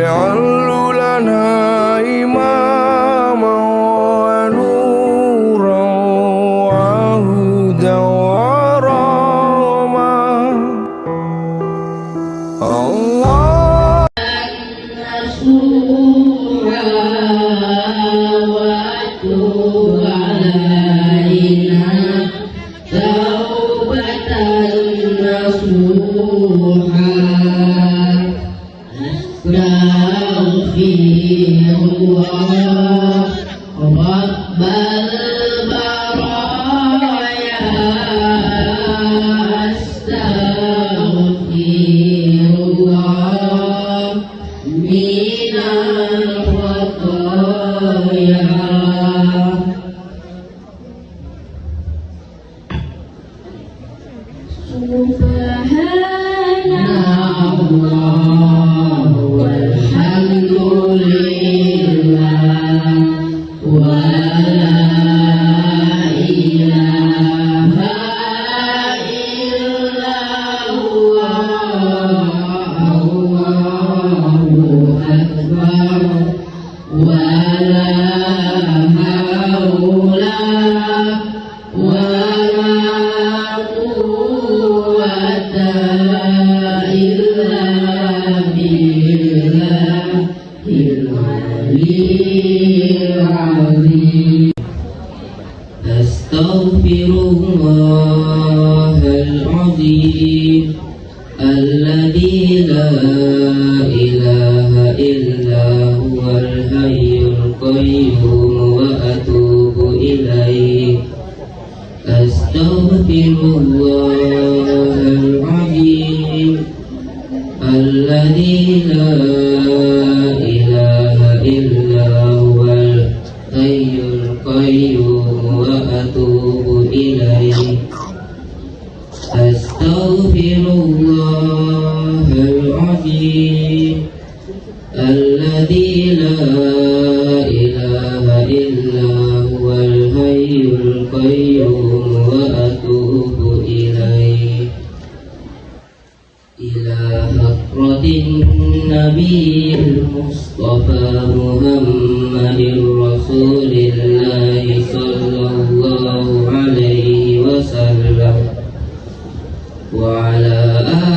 واجعل لنا إماما ونورا وهدى ورحمة. الله نصوحا وتوب علينا توبة نصوحا نستغفر الله رب البرايا أستغفر الله من الخطايا. سبحان الله والحمد لله ولا إله إلا الله الله أكبر ولا حول ولا قوة إلا بالله العلي العظيم. أستغفر الله العظيم الذي لا إله إلا هو الحي القيوم وأتوب إليه. أستغفر الله العظيم الذي لا إله إلا هو الحي القيوم وأتوب إليه. أستغفر الله العظيم الذي لا إله إلا هو الحي القيوم وأتوب إليه. إلى حضرة النبي المصطفى محمد رسول الله صلى الله عليه وسلم وعلى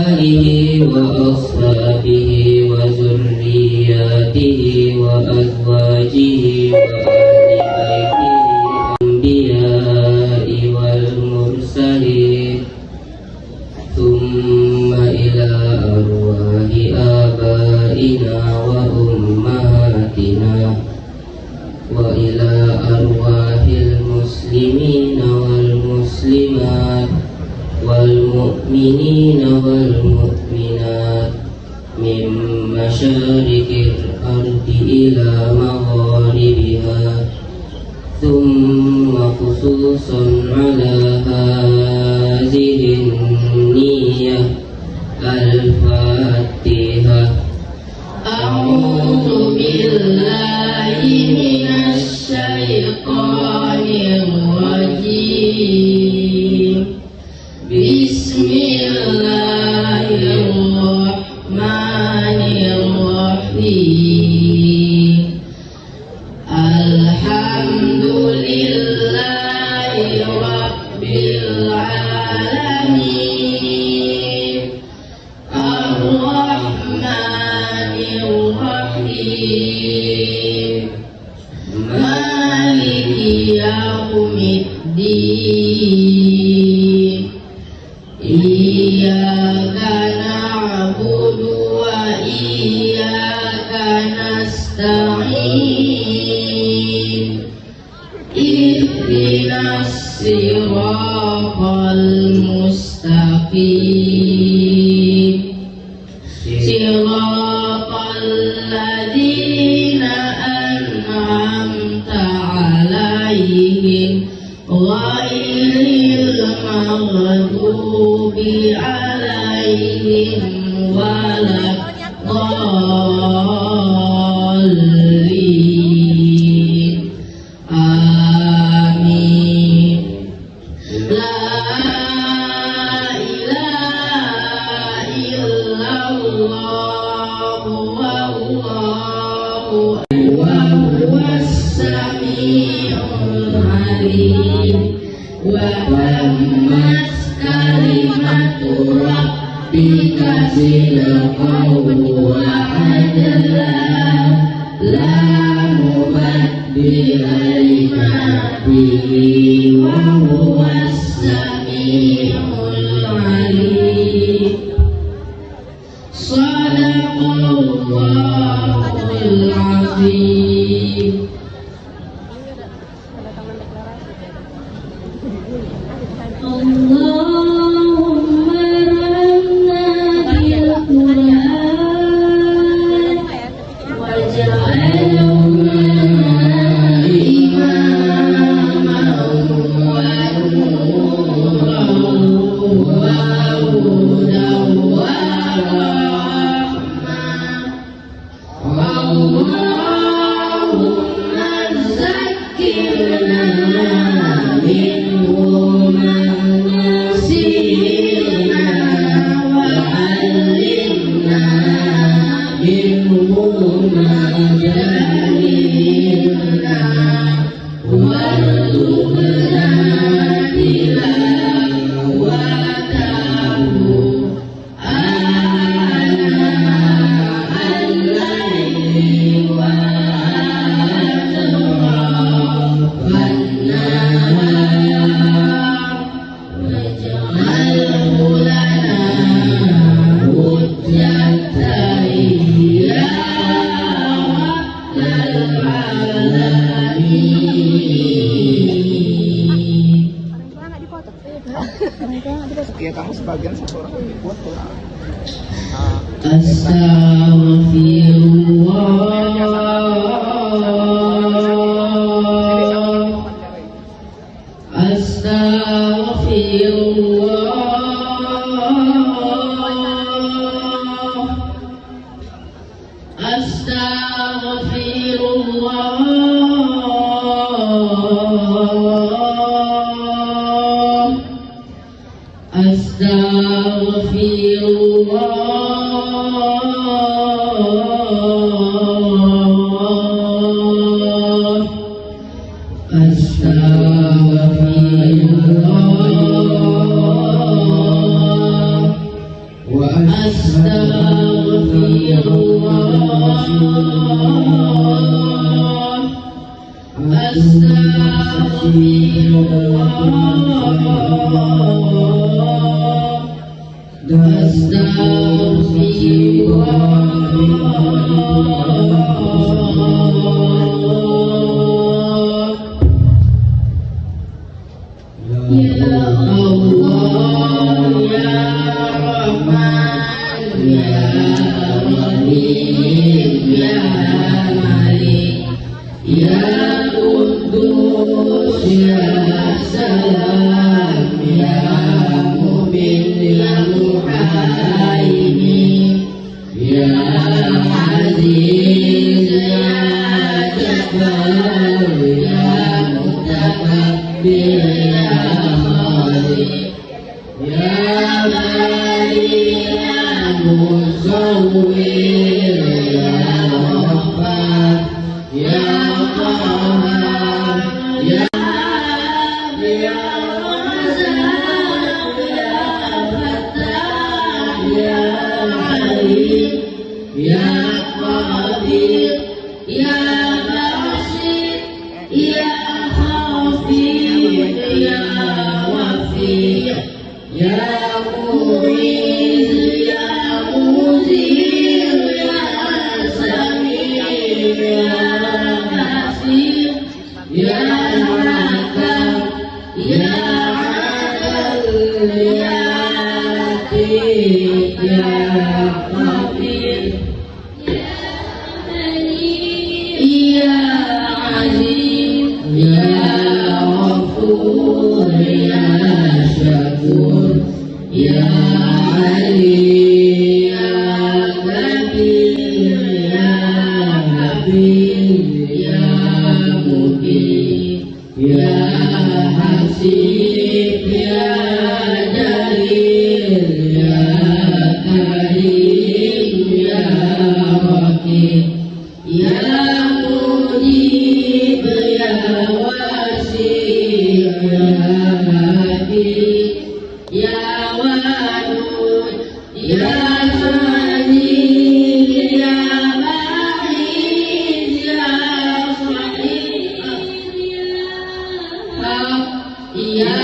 آله وأصحابه وذرياته وأزواجه وأهل بيته الأنبياء والمرسلين ثم إلى أرواح آبائنا وأمهاتنا وإلى أرواح المسلمين والمسلمات والمؤمنين والمؤمنات من مشارق الأرض إلى مغاربها ثم خصوصا على هذه النية الفاتحة. أعوذ بالله من الشيطان الرجيم. بسم الله الرحمن الرحيم. الحمد لله رب العالمين الرحمن الرحيم مالك يوم الدين. إياك نعبد وإياك نستعين. اهدنا الصراط المستقيم صراط الذين أنعمت عليهم غير المغضوب عليهم ولا الضالين. آمين. لا إله إلا الله والله kalimatu rabbika sidqan adla la mubaddila li wa huwas samiul alim. Shadaqallahul azim. Allahumma ramna bil Qur'an waj'alna imaman wa nuran wa hudan wa rahmah. Allahumma zakkirna minhu Ya kamu sebagian satu orang buat tuh. Ya Ya Majid Ya Ba'id Ya Sahih Ya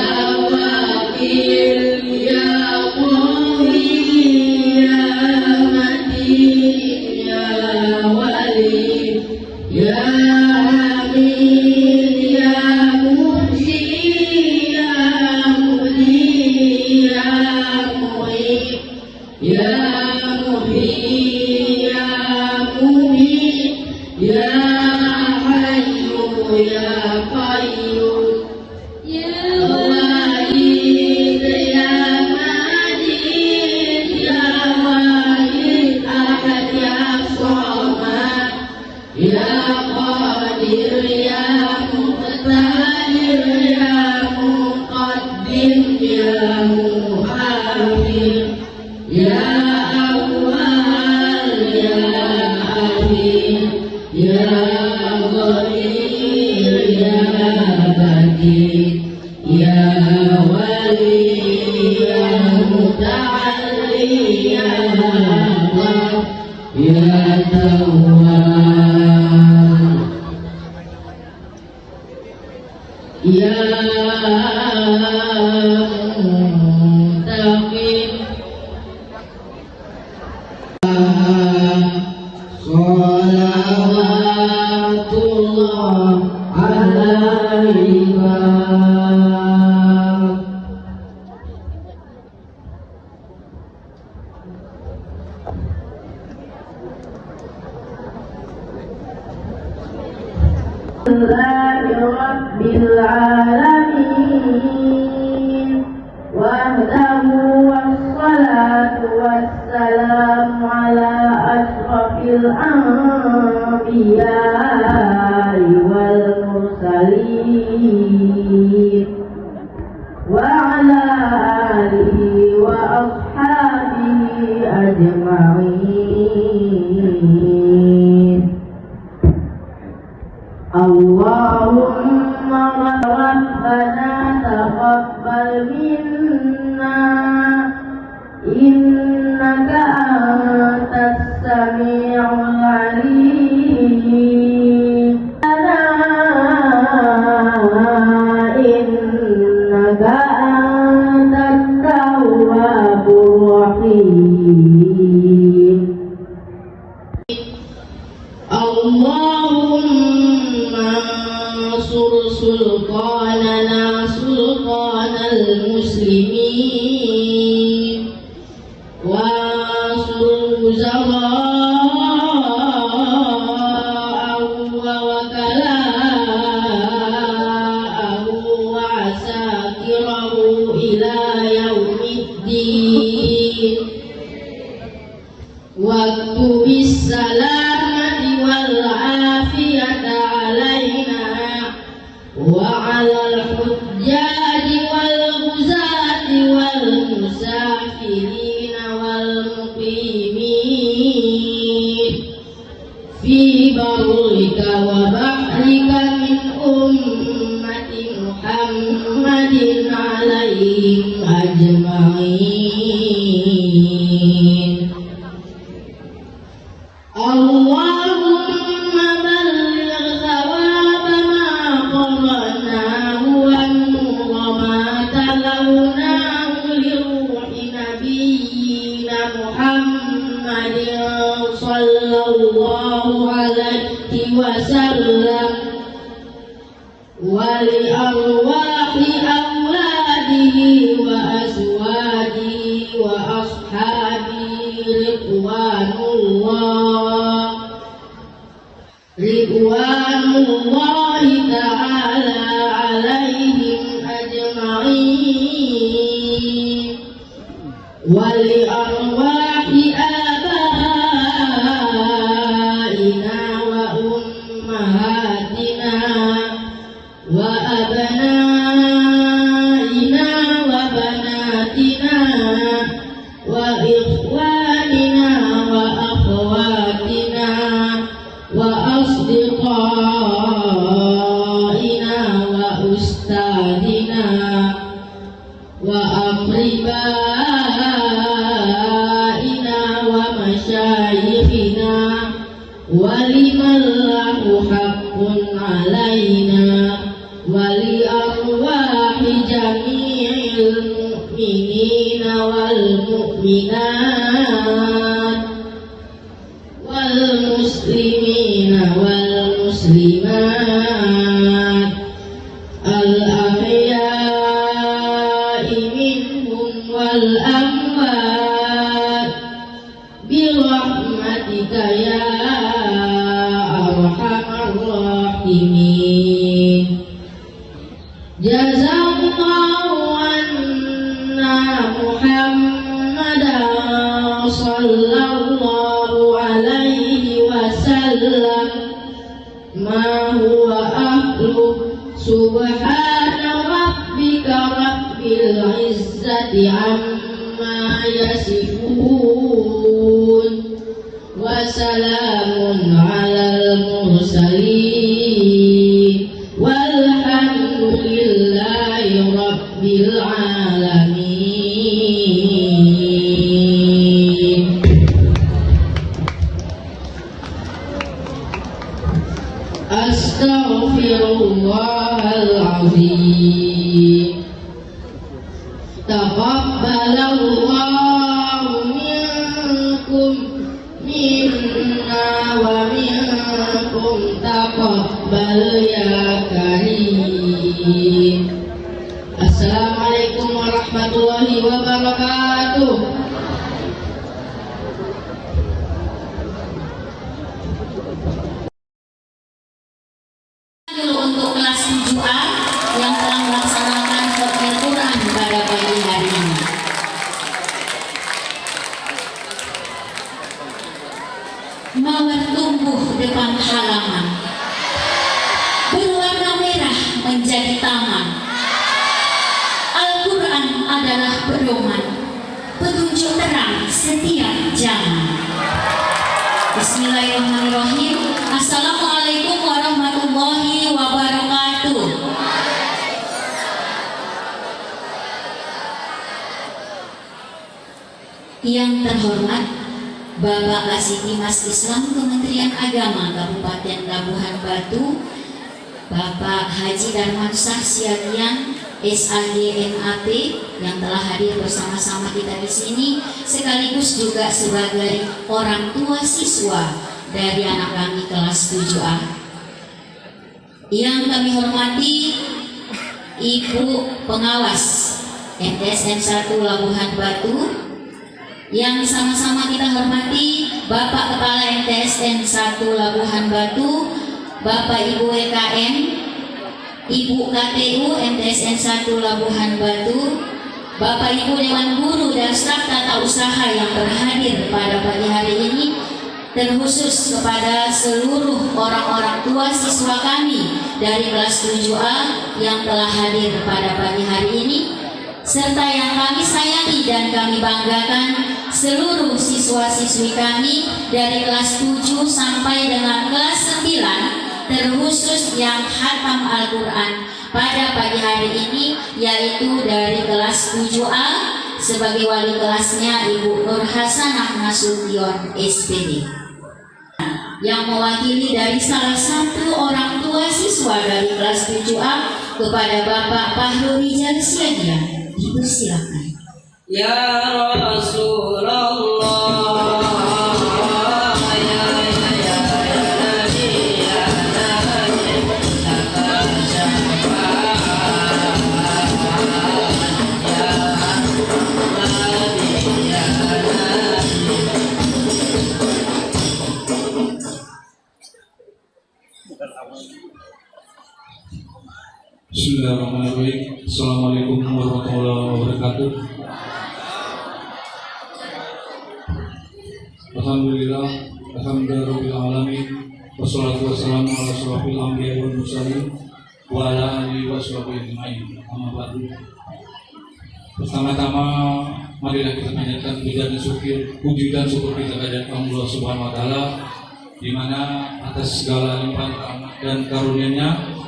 Wakil Ya Qawi Ya Matin Ya Wali Ya Hamid Ya Muhsi Ya Muli Ya Mu'id Ya Muhyi Ya Mumit Ya Hayyu Ya Qayyum Ya Wahid Ya Majid Ya Wahid Ahad Ya Samad Ya Qadir Ya Muqtadir Ya Muqaddim Ya Muakhir Ya Awwal Ya Akhir Ya Ghafir Ya Baqi Ya Wali Ya Muta'alli Ya Allah Ya Tawwab Ya Muntaqim Sholawatullah alaika. Rabbil alamin wahdahu wassalatu wassalamu ala ashrafil anbiya'i wal mursalin wa ala alihi wa ashabihi ajma'in. Allahumma rabbana taqabbal minna innaka antas sami'ul alim innaka antat tawwabur rahim. Allahumma ansur sultanana sultanal muslimin wa ansur wuzara'ahu wa wakala'ahu wa asakirahu ila yaumiddin waktu bisalamati wal afiyata alaina wa alal hujjaji wal ghuzati wal musafirina wal muqimin fi barrika wa bahrika min ummati Muhammadin alaihim ajma'in. Allahumma balligh thawaba ma qara'nahu wa nura ma talawnahu li ruhi nabiyyina Muhammadin sallallahu alaihi wasallam wa li arwahi awladihi wa azwajihi wa ashabihi ridwanullahi ta'ala alaihim ajma'in wa li arwahi abaina wa ummahatina wa abnaina wa banatina wa ikhwanina wa akhwatina wa asdiqaina wa ustadina wa aqribaina مشايخنا ولمن له حق علينا ولأرواح جميع المؤمنين والمؤمنات والمسلمين والمسلمات الأحياء منهم والأموات برحمتك يا أرحم الراحمين. جزا الله عنا محمدا صلى الله عليه وسلم ما هو أهله سبحان ربك رب العزة عما يصفون وسلام على المرسلين والحمد لله رب العالمين. أستغفر الله العظيم. تقبل الله منكم منا ومنكم تقبل يا كريم. Assalamualaikum warahmatullahi wabarakatuh. Untuk kelas 7A yang telah melaksanakan khotbah Quran pada pagi hari ini. Mawar tumbuh depan halaman, berwarna merah menjadi taman. Al-Quran adalah pedoman, petunjuk terang setiap zaman. Bismillahirrahmanirrahim. Assalamualaikum warahmatullahi wabarakatuh. Yang terhormat Bapak Kasih-Dimas Islam Kementerian Agama Kabupaten Labuhan Batu, Bapak Haji Darman Syahsiagian SAG MAP yang telah hadir bersama-sama kita di sini, sekaligus juga sebagai orang tua siswa dari anak kami kelas 7A. Yang kami hormati Ibu Pengawas MTSN 1 Labuhan Batu, yang sama-sama kita hormati Bapak Kepala MTSN 1 Labuhan Batu, Bapak Ibu WKM, Ibu KTU MTSN 1 Labuhan Batu, Bapak Ibu Dewan Guru dan staf tata usaha yang berhadir pada pagi hari ini, terkhusus kepada seluruh orang-orang tua siswa kami dari kelas 7A yang telah hadir pada pagi hari ini, serta yang kami sayangi dan kami banggakan seluruh siswa-siswi kami dari kelas 7 sampai dengan kelas 9, terkhusus yang khatam Al-Quran pada pagi hari ini, yaitu dari kelas 7A sebagai wali kelasnya Ibu Nur Hasanah Nasution SPD, yang mewakili dari salah satu orang tua siswa dari kelas 7A kepada Bapak Fahru Rijal Siagia. Dipersilakan. Ya Rasulullah, Bismillahirrahmanirrahim. Assalamualaikum warahmatullahi wabarakatuh. Alhamdulillah, alhamdulillahirabbil alamin. Wassalatu wassalamu ala asyrofil anbiya'i wal mursalin wa ala alihi washabihi ajmain. Amma ba'du. Pertama-tama marilah kita panjatkan puji dan syukur kita kepada Allah Subhanahu wa taala, di mana atas segala limpahan rahmat dan karunia-Nya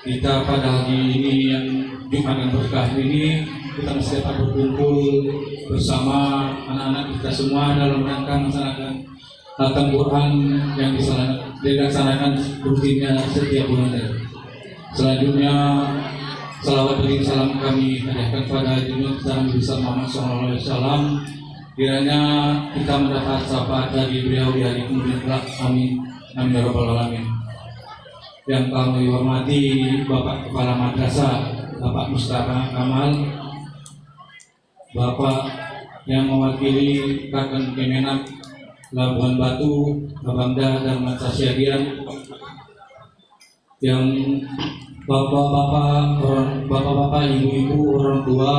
kita pada hari ini yang Jumat yang berkah ini kita masih dapat berkumpul bersama anak-anak kita semua dalam rangka melaksanakan Khatam Quran yang dilaksanakan rutinnya setiap bulan. Selanjutnya, salawat dan salam kami hadiahkan kepada Junjungan Nabi Muhammad SAW. Kiranya kita mendapat syafaat dari beliau di hari kemudian kelak. Amin. Amin ya rabbal alamin. Yang kami hormati Bapak Kepala Madrasah, Bapak Mustafa Kamal, Bapak yang mewakili Kakang Kemenak Labuan Batu, Babangda dan Mansasiadian, yang bapak-bapak, ibu-ibu, orang tua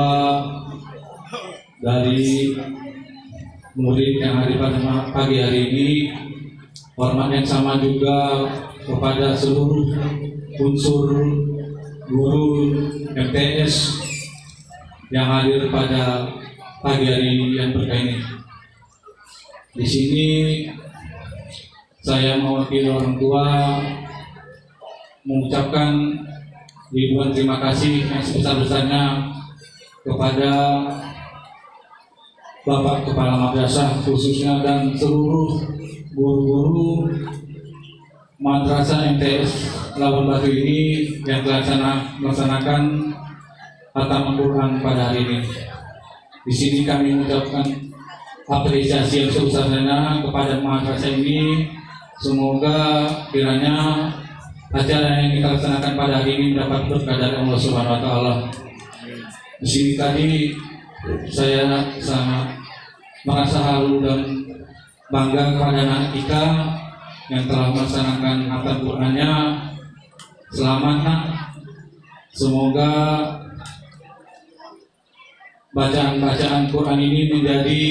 dari murid yang hari pada pagi hari ini, hormat yang sama juga kepada seluruh unsur guru MTS yang hadir pada pagi hari yang berkah ini. Di sini saya mewakili orang tua mengucapkan ribuan terima kasih yang sebesar-besarnya kepada Bapak Kepala Madrasah khususnya dan seluruh guru-guru Madrasah MTS Labuan Batu ini yang telah melaksanakan Khatam Quran pada hari ini. Di sini kami mengucapkan apresiasi yang sebesar-besarnya kepada madrasah ini. Semoga kiranya acara yang kita laksanakan pada hari ini mendapat berkah dari Allah Subhanahu wa taala. Di sini tadi saya sangat merasa haru dan bangga kepada anak kita yang telah melaksanakan Khatam Qurannya. Selamat nak. Semoga bacaan-bacaan Quran ini menjadi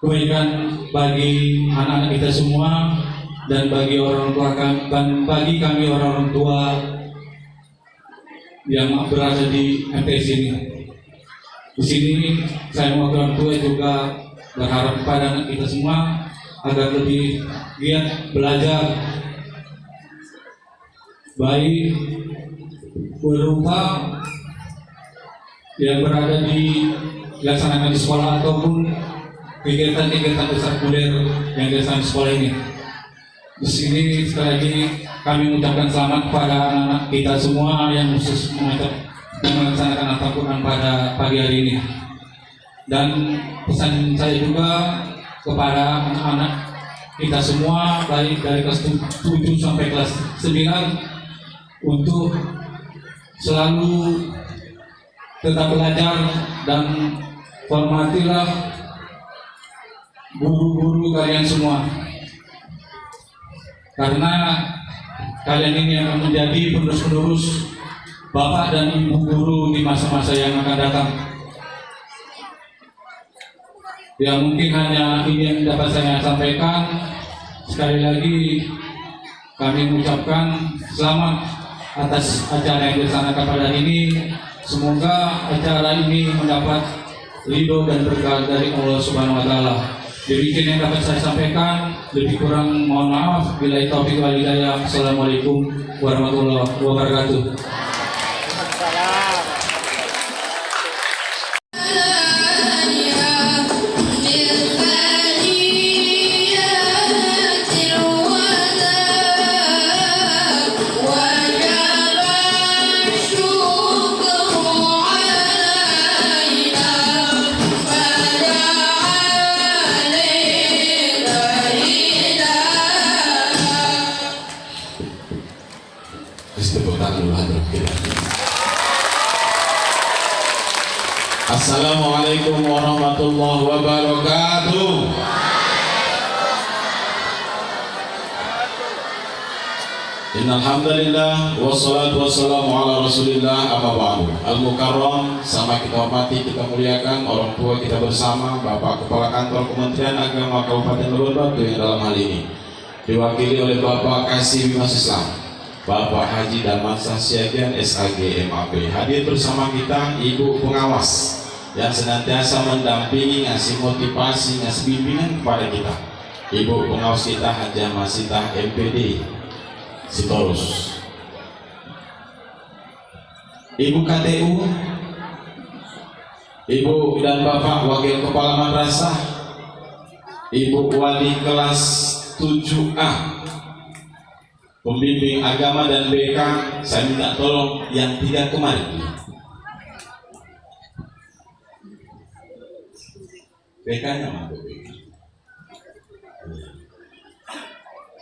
kebaikan bagi anak-anak kita semua dan bagi orang tua dan bagi kami orang tua yang berada di MTS ini. Di sini saya mewakili orang tua juga berharap kepada anak kita semua agar lebih giat belajar, baik berupa yang berada dilaksanakan di sekolah ataupun kegiatan-kegiatan ekstrakurikuler yang dilaksanakan di sekolah ini. Di sini sekali lagi kami mengucapkan selamat kepada anak-anak kita semua yang khusus melaksanakan Khatam Quran pada pagi hari ini. Dan pesan saya juga kepada anak-anak kita semua baik dari kelas 7 sampai kelas 9 untuk selalu tetap belajar dan hormatilah guru-guru kalian semua, karena kalian ini akan menjadi penerus-penerus bapak dan ibu guru di masa-masa yang akan datang. Ya mungkin hanya ini yang dapat saya sampaikan. Sekali lagi kami mengucapkan selamat atas acara yang dilaksanakan pada hari ini. Semoga acara ini mendapat ridho dan berkah dari Allah Subhanahu wa taala. Demikian yang dapat saya sampaikan, lebih kurang mohon maaf. Billahi taufiq wal hidayah. Assalamualaikum warahmatullahi wabarakatuh. Assalamualaikum warahmatullahi wabarakatuh. Innalhamdulillah wassalatu wassalamu ala rasulillah amma ba'du. Al-Mukarram, sama kita hormati, kita muliakan orang tua kita bersama, Bapak Kepala Kantor Kementerian Agama Kabupaten Labuan Batu yang dalam hal ini diwakili oleh Bapak Kasih Bimas Islam, Bapak Haji Darman Sasiagian SAG MAP. Hadir bersama kita Ibu Pengawas yang senantiasa mendampingi, ngasih motivasi, ngasih bimbingan kepada kita. Ibu Pengawas kita Hajah Masitah MPD Sitorus. Ibu KTU, Ibu dan Bapak Wakil Kepala Madrasah, Ibu Wali kelas 7A, pembimbing agama dan BK, saya minta tolong yang 3 kemarin. BK-nya mana?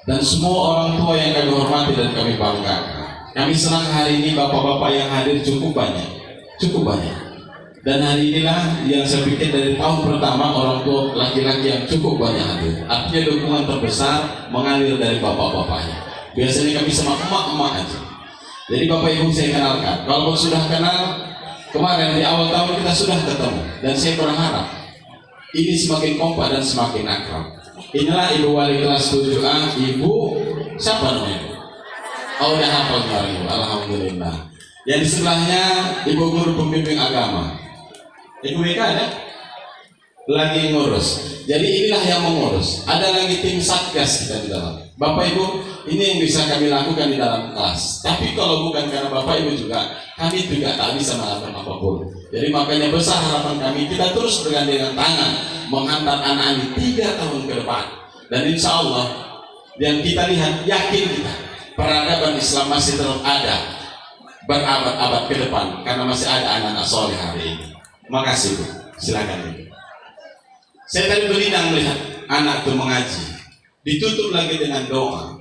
Dan semua orang tua yang kami hormati dan kami banggakan. Kami senang hari ini bapak-bapak yang hadir cukup banyak. Dan hari inilah yang saya pikir dari tahun pertama orang tua laki-laki yang cukup banyak hadir. Artinya dukungan terbesar mengalir dari bapak-bapaknya. Biasanya kami sama emak-emak aja. Jadi bapak ibu saya kenalkan. Kalau sudah kenal, kemarin di awal tahun kita sudah ketemu. Dan saya berharap ini semakin kompak dan semakin akrab. Inilah Ibu Wali kelas 7A, Ibu siapa namanya? Oh, udah hafal kemarin, alhamdulillah. Yang di sebelahnya Ibu Guru Pembimbing Agama. Ibu BK ada? Lagi ngurus. Jadi inilah yang mengurus. Ada lagi tim satgas kita di dalam. Bapak Ibu, ini yang bisa kami lakukan di dalam kelas. Tapi kalau bukan karena Bapak Ibu juga, kami juga tak bisa melakukan apapun. Jadi makanya besar harapan kami, kita terus bergandengan tangan menghantar anak-anak 3 tahun ke depan. Dan insya Allah yang kita lihat, yakin kita peradaban Islam masih terus ada berabad-abad ke depan karena masih ada anak-anak soleh hari ini. Makasih Bu, silakan Bu. Saya tadi berlinang melihat anak itu mengaji, ditutup lagi dengan doa.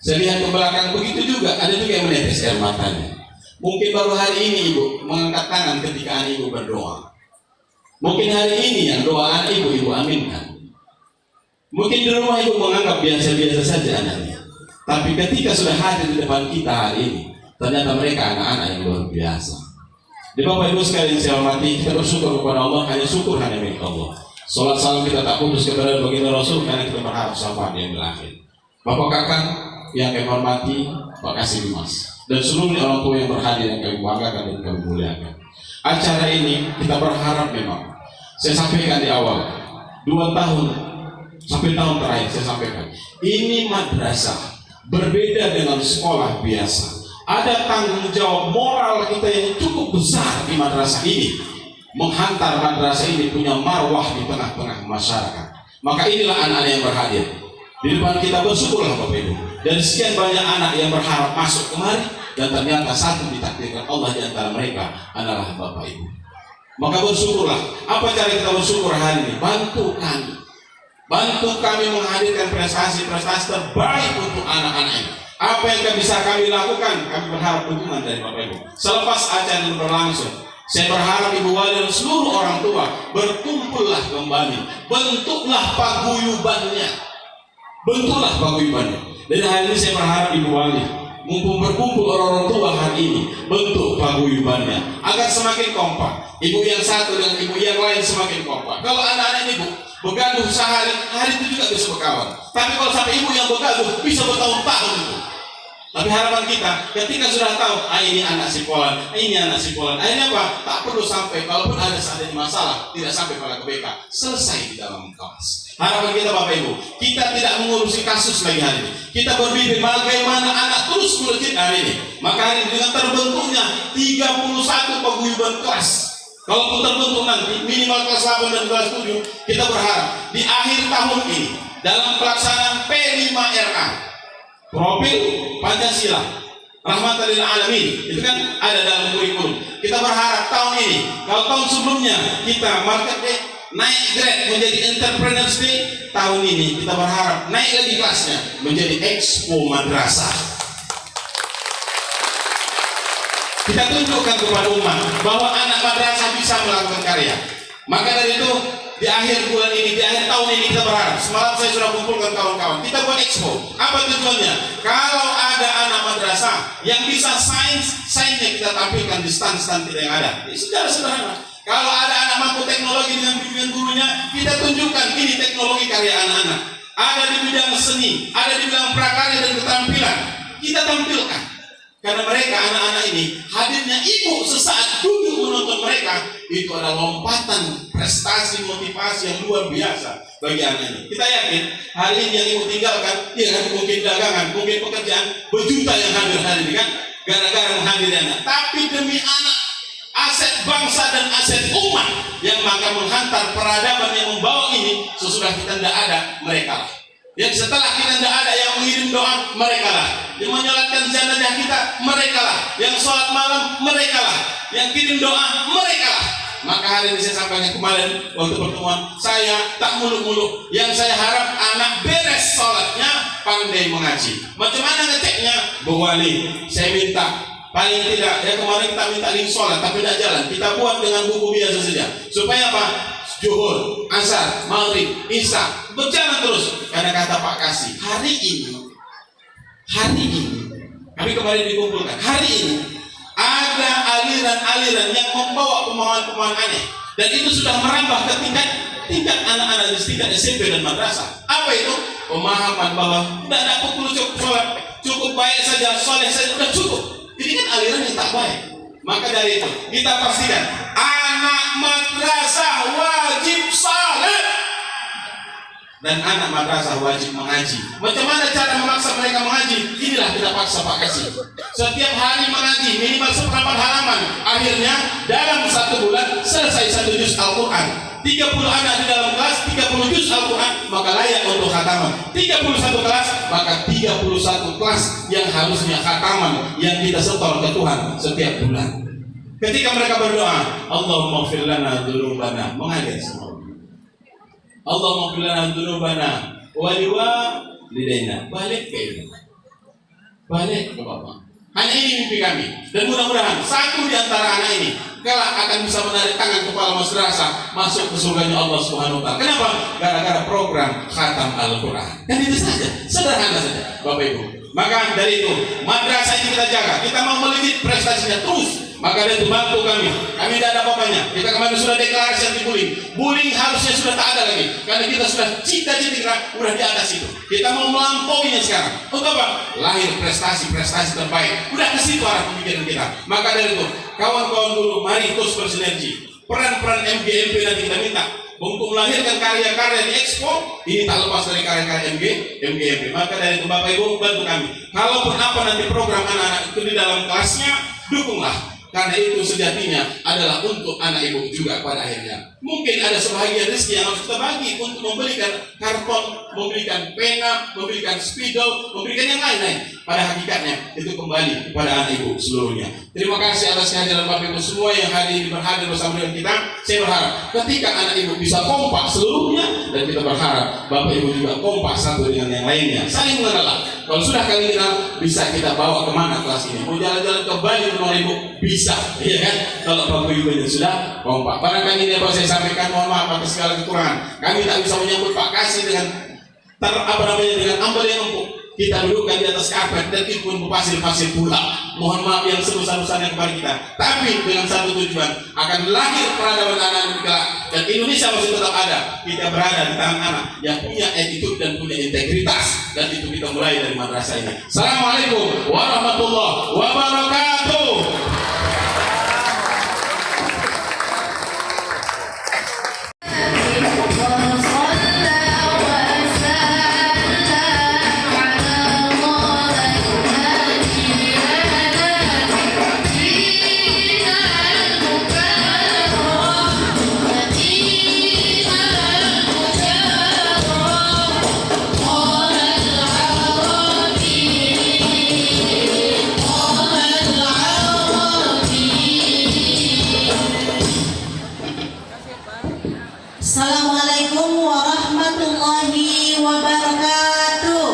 Saya lihat ke belakang begitu juga, ada juga yang menetes air matanya. Mungkin baru hari ini Ibu mengangkat tangan ketika anak Ibu berdoa. Mungkin hari ini yang doa anak Ibu aminkan. Mungkin di rumah Ibu menganggap biasa-biasa saja anaknya. Tapi ketika sudah hadir di depan kita hari ini, ternyata mereka anak-anak yang luar biasa. Di Bapak Ibu sekalian saya hormati, kita bersyukur kepada Allah, hanya syukur hanya milik Allah. Salat salam kita tak putus kepada baginda Rasul karena kita berharap syafaat yang berakhir. Bapak kakak yang kami hormati, Pak Kasih Mas, dan seluruh orang tua yang berhadir yang kami banggakan dan kami muliakan. Acara ini kita berharap memang, saya sampaikan di awal, 2 tahun sampai tahun terakhir saya sampaikan, ini madrasah berbeda dengan sekolah biasa. Ada tanggung jawab moral kita yang cukup besar di madrasah ini, menghantar madrasah ini punya marwah di tengah-tengah masyarakat. Maka inilah anak-anak yang berhadir di depan kita. Bersyukurlah Bapak Ibu. Dan sekian banyak anak yang berharap masuk kemari, dan ternyata satu ditakdirkan Allah di antara mereka adalah Bapak Ibu. Maka bersyukurlah. Apa cara kita bersyukur hari ini? Bantu kami menghadirkan prestasi-prestasi terbaik untuk anak-anak ini. Apa yang bisa kami lakukan? Kami berharap dukungan dari Bapak Ibu. Selepas acara ini berlangsung, saya berharap Ibu Wali dan seluruh orang tua berkumpullah kembali. Bentuklah paguyubannya. Dan hari ini saya berharap Ibu Wali, mumpung berkumpul orang-orang tua hari ini, bentuk paguyubannya agar semakin kompak. Ibu yang satu dan ibu yang lain semakin kompak. Kalau anak-anak ini Bu begaduh sehari, hari itu juga bisa berkawan. Tapi kalau sampai ibu yang begaduh, bisa bertahun-tahun itu. Tapi harapan kita, ketika sudah tahu, ini anak si Polan, akhirnya apa? Tak perlu sampai, kalaupun ada seandainya masalah, tidak sampai pada BK, selesai di dalam kelas. Harapan kita Bapak Ibu, kita tidak mengurusi kasus lagi hari ini. Kita berbimbing bagaimana anak terus melejit hari ini. Maka hari ini dengan terbentuknya 31 paguyuban kelas. Kalaupun terbentuk nanti minimal kelas 8 dan kelas 7, kita berharap di akhir tahun ini dalam pelaksanaan P5RA, profil Pancasila, rahmatan lil alamin, itu kan ada dalam kurikulum. Kita berharap tahun ini, kalau tahun sebelumnya kita market day naik grade menjadi entrepreneurs day, tahun ini kita berharap naik lagi kelasnya menjadi expo madrasah. Kita tunjukkan kepada umat bahwa anak madrasah bisa melakukan karya. Maka dari itu di akhir bulan ini, di akhir tahun ini kita berharap. Semalam saya sudah kumpulkan kawan-kawan. Kita buat expo. Apa tujuannya? Kalau ada anak madrasah yang bisa sainsnya kita tampilkan di stand-stand kita yang ada. Ini secara sederhana. Kalau ada anak mampu teknologi dengan bimbingan gurunya, kita tunjukkan ini teknologi karya anak-anak. Ada di bidang seni, ada di bidang prakarya dan keterampilan. Kita tampilkan. Karena mereka anak-anak ini hadirnya ibu sesaat duduk menonton mereka, itu adalah lompatan prestasi motivasi yang luar biasa bagi anak ini. Kita yakin hari ini yang ibu tinggalkan, ya kan, mungkin dagangan, mungkin pekerjaan berjuta yang hadir hari ini kan. gara-gara menghadiri anak, tapi demi anak, aset bangsa dan aset umat yang maka menghantar peradaban yang membawa ini. Sesudah kita tidak ada, mereka lah. Yang setelah kita tidak ada, yang mengirim doa, mereka lah. Yang menyolatkan jenazah kita, mereka lah. Yang sholat malam, mereka lah. Yang kirim doa, mereka lah. Maka hari ini saya sampaikan kemarin waktu pertemuan, saya tak muluk-muluk. Yang saya harap anak beres sholatnya, pandai mengaji. Macam mana ngeceknya? Bu Wali, saya minta paling tidak, ya kemarin kita minta link sholat tapi tidak jalan, kita buat dengan buku biasa saja. Supaya apa? Zuhur, asar, maghrib, isya berjalan terus. Karena kata Pak Kasih, hari ini kami kemarin dikumpulkan, hari ini ada aliran-aliran yang membawa pemahaman-pemahaman aneh, dan itu sudah merambah ke tingkat anak-anak di tingkat SMP dan madrasah. Apa itu? Pemahaman bahwa tidak perlu cukup sholat, cukup baik saja, soleh saja sudah cukup. Ini kan aliran yang tak baik. Maka dari itu kita pastikan anak madrasah wajib salat dan anak madrasah wajib mengaji. Macam mana cara memaksa mereka mengaji? Inilah kita paksa Pak Kasih. Setiap hari mengaji minimal 1 halaman. Akhirnya dalam 1 bulan selesai 1 juz Al-Quran. 30 anak di dalam kelas, 30 juz Al-Quran, maka layak untuk khataman. 31 kelas, maka 31 kelas yang harusnya khataman yang kita setor ke Tuhan setiap bulan. Ketika mereka berdoa, Allahumma ighfir lana dzunubana, mengalir semua. Allahumma ighfir lana dzunubana wa liwalidayna. Balik ke Bapak. Hanya ini mimpi kami, dan mudah-mudahan satu di antara anak ini kelak akan bisa menarik tangan kepala madrasah masuk ke surganya Allah Subhanahu wa taala. Kenapa? Gara-gara program khatam Al-Quran. Dan itu saja, sederhana saja Bapak Ibu. Maka dari itu madrasah ini kita jaga. Kita mau melejit prestasinya terus. Maka dari itu bantu kami. Kami tidak ada apa-apanya. Kita kemarin sudah deklarasi anti bullying. Bullying harusnya sudah tak ada lagi, karena kita sudah cita-cita udah di atas itu. Kita mau melampauinya sekarang. Untuk apa? Lahir prestasi terbaik. Udah ke situ arah pemikiran kita. Maka dari itu kawan-kawan dulu, mari terus bersinergi. Peran-peran MGMP nanti kita minta untuk melahirkan karya-karya di ekspor. Ini tak lepas dari karya-karya MGMP. Maka dari itu Bapak Ibu bantu kami. Kalaupun apa nanti program anak-anak itu di dalam kelasnya, dukunglah. Karena itu sejatinya adalah untuk anak ibu juga pada akhirnya. Mungkin ada sebahagian rezeki yang harus kita bagi untuk membelikan karton, membelikan pena, membelikan spidol, memberikan yang lain-lain. Pada hakikatnya itu kembali kepada anak ibu seluruhnya. Terima kasih atas kehadiran Bapak Ibu semua yang hari ini berhadir bersama dengan kita. Saya berharap ketika anak ibu bisa kompak seluruhnya, dan kita berharap Bapak Ibu juga kompak satu dengan yang lainnya, saling mengenal. Kalau sudah kali kenal, bisa kita bawa kemana kelas ini? Mau jalan-jalan ke Bali menolak ibu bisa, iya kan? Kalau Bapak Ibu sudah kompak. Barangkali ini apa saya sampaikan, mohon maaf atas segala kekurangan. Kami tak bisa menyambut Pak Kasih dengan dengan ambal yang empuk. Kita dudukkan di atas karpet dan itu pun pasir-pasir pula. Mohon maaf yang sebesar-besarnya kepada kita. Tapi dengan satu tujuan, akan lahir peradaban anak kelak, dan Indonesia masih tetap ada. Kita berada di tangan anak yang punya attitude dan punya integritas, dan itu kita mulai dari madrasah ini. Assalamualaikum warahmatullahi wabarakatuh. Assalamualaikum warahmatullahi wabarakatuh.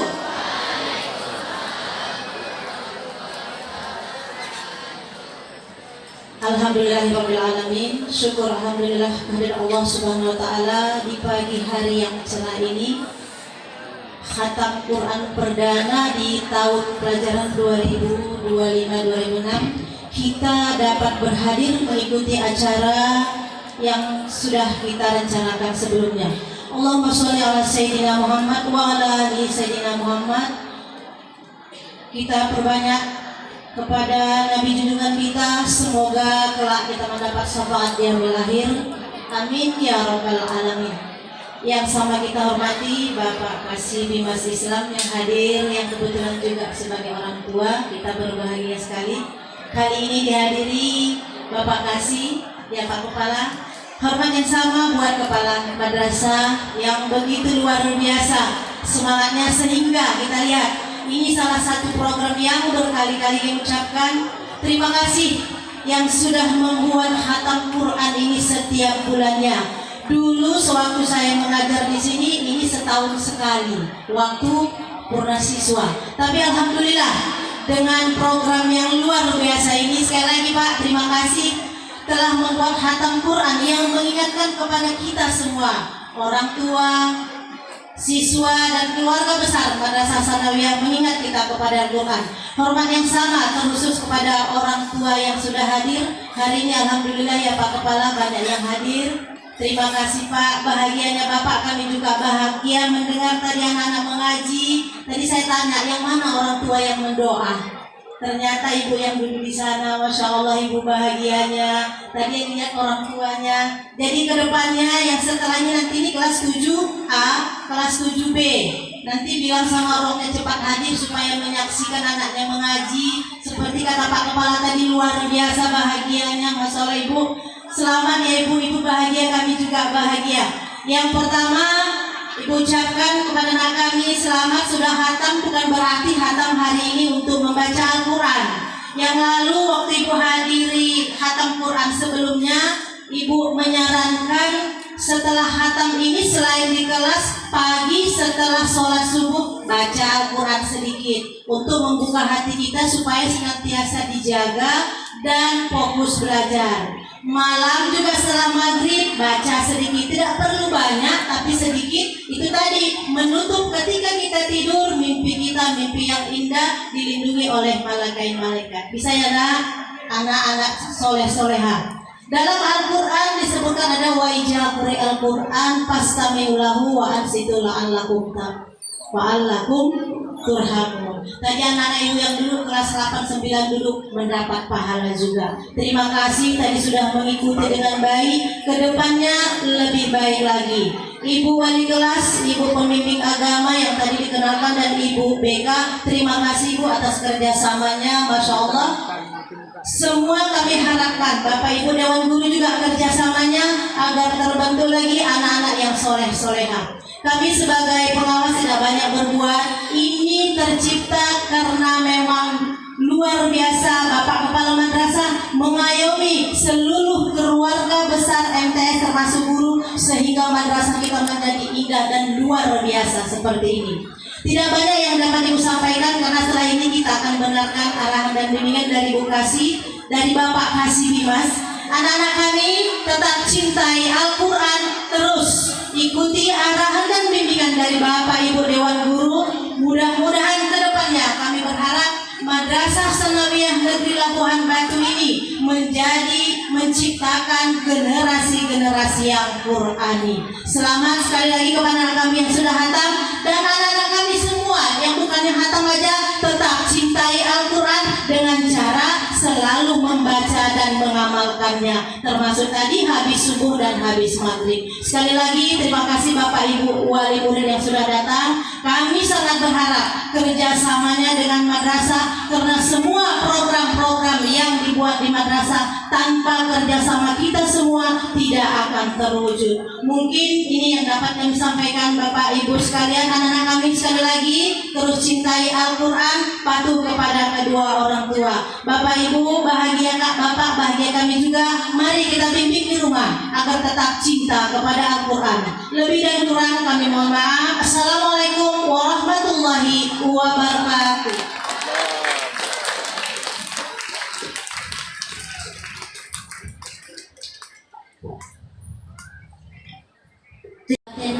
Alhamdulillahirrahmanirrahim. Syukur alhamdulillah kehadirat Allah Subhanahu wa taala di pagi hari yang cerah ini. Khatam Quran perdana di tahun pelajaran 2025-2026 kita dapat berhadir mengikuti acara yang sudah kita rencanakan sebelumnya. Allahumma sholli ala Sayyidina Muhammad wa ala ali Sayyidina Muhammad. Kita perbanyak kepada Nabi junjungan kita, semoga kelak kita mendapat syafaat yang lahir. Amin ya rabbal alamin. yang sama kita hormati Bapak Kasih Bimas Islam yang hadir, yang kebetulan juga sebagai orang tua, kita berbahagia sekali. Kali ini dihadiri Bapak Kasih, ya Pak Kepala. Hormat yang sama buat Kepala Madrasah yang begitu luar biasa semangatnya, sehingga kita lihat ini salah satu program yang berkali-kali mengucapkan terima kasih yang sudah membuat khatam Quran ini setiap bulannya. Dulu sewaktu saya mengajar di sini, ini setahun sekali waktu purna siswa. Tapi alhamdulillah dengan program yang luar biasa ini, sekali lagi Pak, terima kasih telah membuat khatam Quran yang mengingatkan kepada kita semua, orang tua, siswa dan keluarga besar Madrasah Sanawiyah, mengingat kita kepada Al-Quran. Hormat yang sama terkhusus kepada orang tua yang sudah hadir hari ini. Alhamdulillah ya Pak Kepala, banyak yang hadir. Terima kasih Pak, bahagianya Bapak, kami juga bahagia mendengar tadi anak-anak mengaji. Tadi saya tanya yang mana orang tua yang mendoa, ternyata ibu yang duduk di sana, Masya Allah ibu bahagianya. Tadi yang lihat orang tuanya. Jadi kedepannya yang setelahnya nanti ini kelas 7A, kelas 7B, nanti bilang sama orangnya cepat hadir supaya menyaksikan anaknya mengaji. Seperti kata Pak Kepala tadi, luar biasa bahagianya, Masya Allah ibu. Selamat ya ibu bahagia, kami juga bahagia. Yang pertama, ibu ucapkan kepada anak kami selamat sudah khatam, bukan berarti khatam hari ini untuk membaca Al-Quran. Yang lalu waktu ibu hadiri khatam Quran sebelumnya, ibu menyarankan setelah khatam ini selain di kelas pagi setelah sholat subuh baca Al-Quran sedikit untuk membuka hati kita supaya senantiasa dijaga dan fokus belajar. Malam juga setelah maghrib baca sedikit, tidak perlu banyak tapi sedikit. Itu tadi menutup ketika kita tidur, mimpi kita mimpi yang indah dilindungi oleh malaikat. Bisa ya nak, anak-anak soleh-soleha. Dalam Al-Quran disebutkan ada wa ijza quri Al-Quran fastami'u lahu wa ansitu la'allakum turhamun. Tadi anak-anak ibu yang duduk kelas 8-9 duduk mendapat pahala juga. Terima kasih tadi sudah mengikuti dengan baik. Kedepannya lebih baik lagi. Ibu wali kelas, ibu pembimbing agama yang tadi dikenalkan, dan ibu BK, terima kasih ibu atas kerjasamanya, Masya Allah. Semua kami harapkan Bapak Ibu Dewan Guru juga kerjasamanya agar terbentuk lagi anak-anak yang soleh-soleha. Kami sebagai pengawas tidak banyak berbuat. Ini tercipta karena memang luar biasa Bapak Kepala Madrasah mengayomi seluruh keluarga besar MTS termasuk guru, sehingga madrasah kita menjadi indah dan luar biasa seperti ini. Tidak banyak yang dapat ibu sampaikan karena setelah ini kita akan mendengarkan arahan dan bimbingan dari Bu Kasih, dari Bapak Kasih Bimas. Anak-anak kami tetap cintai Al-Quran, terus ikuti arahan dan bimbingan dari Bapak Ibu Dewan Guru. Mudah-mudahan kedepannya kami berharap Madrasah Sanawiyah Negeri Labuhan Batu ini menciptakan generasi-generasi yang Qurani. Selamat sekali lagi kepada anak kami yang sudah hatam, dan anak-anak kami semua yang bukannya hatam aja tetap cintai Al-Quran dengan cara selalu membaca dan mengamalkannya, termasuk tadi habis subuh dan habis maghrib. Sekali lagi terima kasih Bapak Ibu wali murid yang sudah datang. Kami sangat berharap kerjasamanya dengan madrasah, karena semua program-program yang dibuat di madrasah tanpa kerjasama kita semua tidak akan terwujud. Mungkin ini yang dapat kami sampaikan Bapak Ibu sekalian. Anak-anak kami sekali lagi terus cintai Al-Quran, patuh kepada kedua orang tua. Bapak Ibu bahagia Kak, Bapak bahagia kami juga. Mari kita bimbing di rumah agar tetap cinta kepada Al-Quran. Lebih dan kurang kami mohon maaf. Assalamualaikum warahmatullahi wabarakatuh.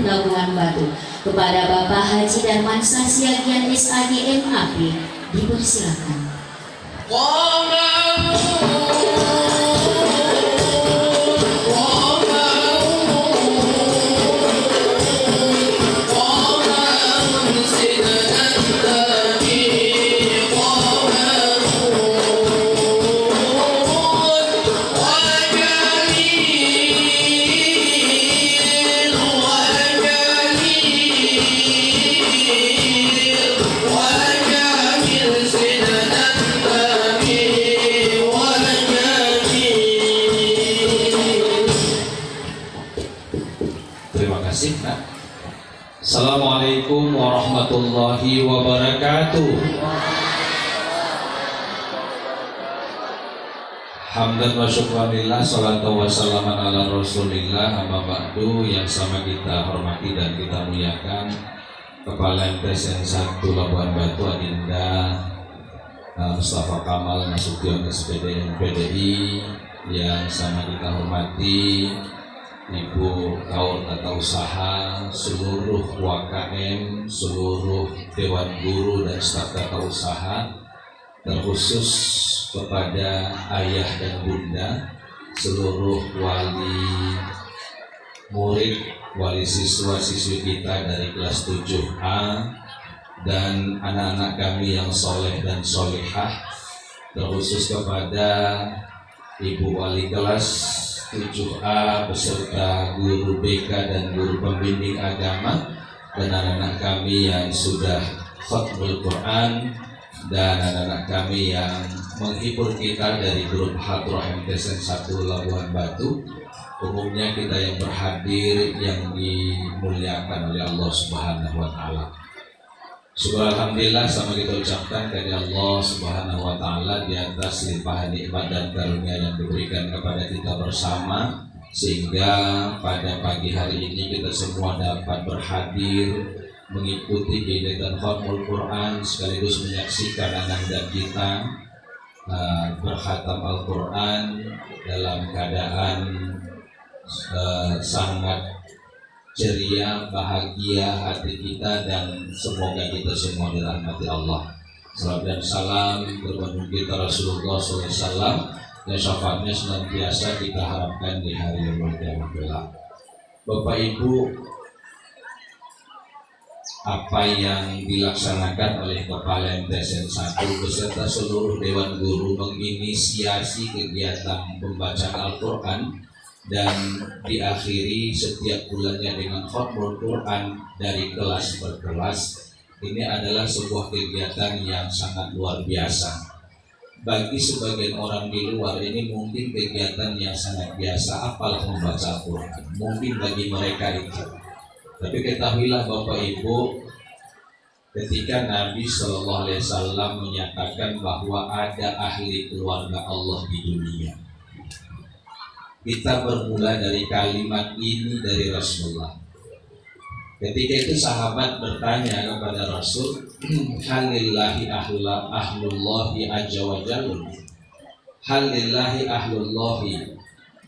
Labuhan Batu, kepada Bapak Haji Darman Sasiagian SAG MAP dipersilakan. وجميل Terima kasih. Nah. Assalamualaikum warahmatullahi wabarakatuh. Hamdan wa syukranillah, salatu wassalaman ala rasulillah, amma ba'du. Yang sama kita hormati dan kita muliakan Kepala MTS 1 Labuhan Batu Adinda Mustafa Kamal Nasution SPD PDI. Yang sama kita hormati Ibu Kaur Tata Usaha, seluruh UKM, seluruh Dewan Guru dan staf tata usaha, terkhusus kepada ayah dan bunda, seluruh wali murid, wali siswa siswi kita dari kelas 7A, dan anak-anak kami yang soleh dan solehah, terkhusus kepada ibu wali kelas 7A beserta guru BK dan guru pembimbing agama, dan anak-anak kami yang sudah khatmul Quran, dan anak-anak kami yang menghibur kita dari grup Hadrah MTS 1 Labuhan Batu. Umumnya kita yang berhadir yang dimuliakan oleh Allah Subhanahu wa Ta'ala. Syukur alhamdulillah sama kita ucapkan kepada Allah Subhanahu wa Ta'ala di atas limpahan nikmat dan karunia yang diberikan kepada kita bersama, sehingga pada pagi hari ini kita semua dapat berhadir mengikuti kegiatan khatmul Quran sekaligus menyaksikan anak dan kita berkhatam Al-Quran dalam keadaan sangat ceria, bahagia hati kita, dan semoga kita semua dirahmati Allah. Salam dan salam bermanung kita Rasulullah SAW dan syafaatnya senantiasa kita harapkan di hari yang mulia kelak. Bapak Ibu, apa yang dilaksanakan oleh Kepala MTS 1 beserta seluruh Dewan Guru menginisiasi kegiatan pembacaan Al-Quran dan diakhiri setiap bulannya dengan khatmul Quran dari kelas per kelas. Ini adalah sebuah kegiatan yang sangat luar biasa. Bagi sebagian orang di luar ini mungkin kegiatan yang sangat biasa, apalah membaca Al-Quran. Mungkin bagi mereka itu. Tapi ketahuilah Bapak Ibu, ketika Nabi SAW menyatakan bahwa ada ahli keluarga Allah di dunia, kita bermula dari kalimat ini dari Rasulullah. Ketika itu sahabat bertanya kepada Rasul, halillahi ahlullahi ajza wa jalla, halillahi ahlullahi,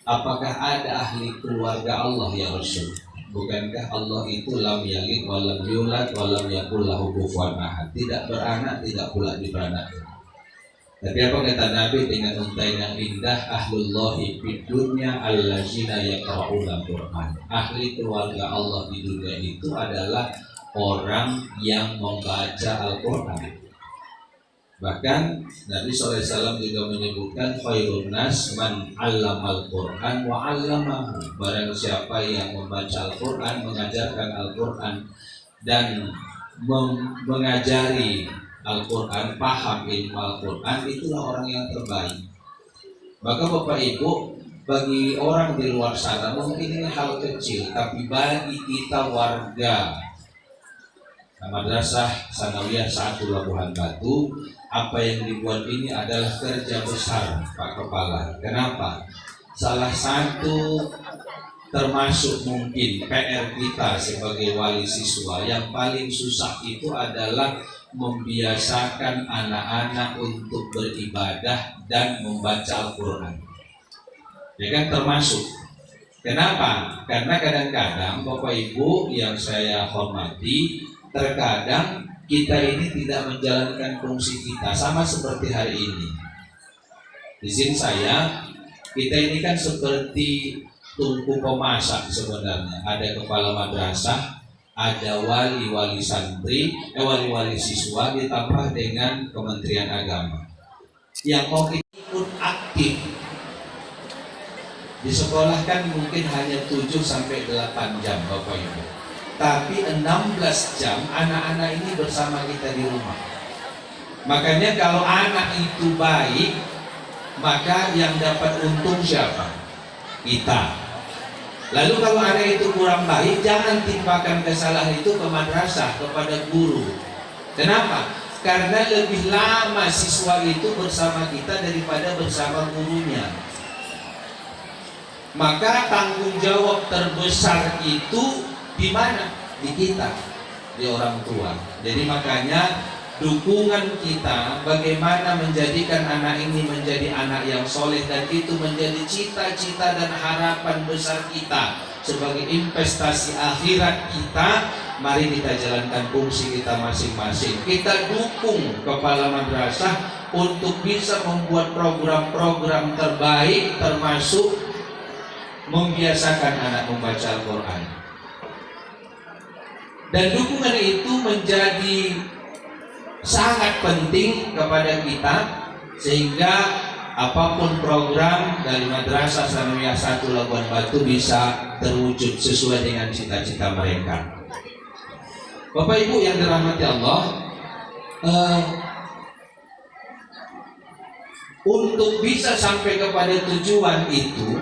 apakah ada ahli keluarga Allah ya Rasul? Bukankah Allah itu lam yalid wa lam yulad wa lam yakul lahu kufuwan ahad, tidak beranak, tidak pula diberanakkan. Tapi apa kata Nabi dengan untayan yang indah, ahlullahi fid dunya allazina yaqra'una Qur'an. Ahli keluarga Allah di dunia itu adalah orang yang membaca Al-Qur'an. Bahkan Nabi SAW juga menyebutkan khairun nas man 'allamal Qur'an wa 'allamahu. Barang siapa yang membaca Al-Qur'an, mengajarkan Al-Qur'an dan mengajari Al-Quran, paham ilmu Al-Quran, itulah orang yang terbaik. Maka Bapak Ibu, bagi orang di luar sana mungkin ini hal kecil, tapi bagi kita warga Madrasah Sanawiyah 1 Labuhan Batu, apa yang dibuat ini adalah kerja besar Pak Kepala. Kenapa? Salah satu termasuk mungkin PR kita sebagai wali siswa yang paling susah itu adalah membiasakan anak-anak untuk beribadah dan membaca Al-Quran. Ya kan, termasuk. Kenapa? Karena kadang-kadang Bapak Ibu yang saya hormati, terkadang kita ini tidak menjalankan fungsi kita, sama seperti hari ini. Izin saya, kita ini kan seperti tungku pemasak sebenarnya. Ada kepala madrasah, ada wali-wali santri, wali-wali siswa, ditambah dengan Kementerian Agama. Yang mau ikut aktif di sekolah kan mungkin hanya 7-8 jam Bapak Ibu. Tapi 16 jam anak-anak ini bersama kita di rumah. Makanya kalau anak itu baik, maka yang dapat untung siapa? Kita. Lalu kalau anak itu kurang baik, jangan timpakan kesalahan itu ke madrasah, kepada guru. Kenapa? Karena lebih lama siswa itu bersama kita daripada bersama gurunya. Maka tanggung jawab terbesar itu di mana? Di kita, di orang tua. Jadi makanya dukungan kita bagaimana menjadikan anak ini menjadi anak yang soleh, dan itu menjadi cita-cita dan harapan besar kita sebagai investasi akhirat kita. Mari kita jalankan fungsi kita masing-masing. Kita dukung kepala madrasah untuk bisa membuat program-program terbaik, termasuk membiasakan anak membaca Al-Quran. Dan dukungan itu menjadi sangat penting kepada kita, sehingga apapun program dari Madrasah Sanawiyah 1 Labuan Batu bisa terwujud sesuai dengan cita-cita mereka. Bapak Ibu yang dirahmati Allah, untuk bisa sampai kepada tujuan itu,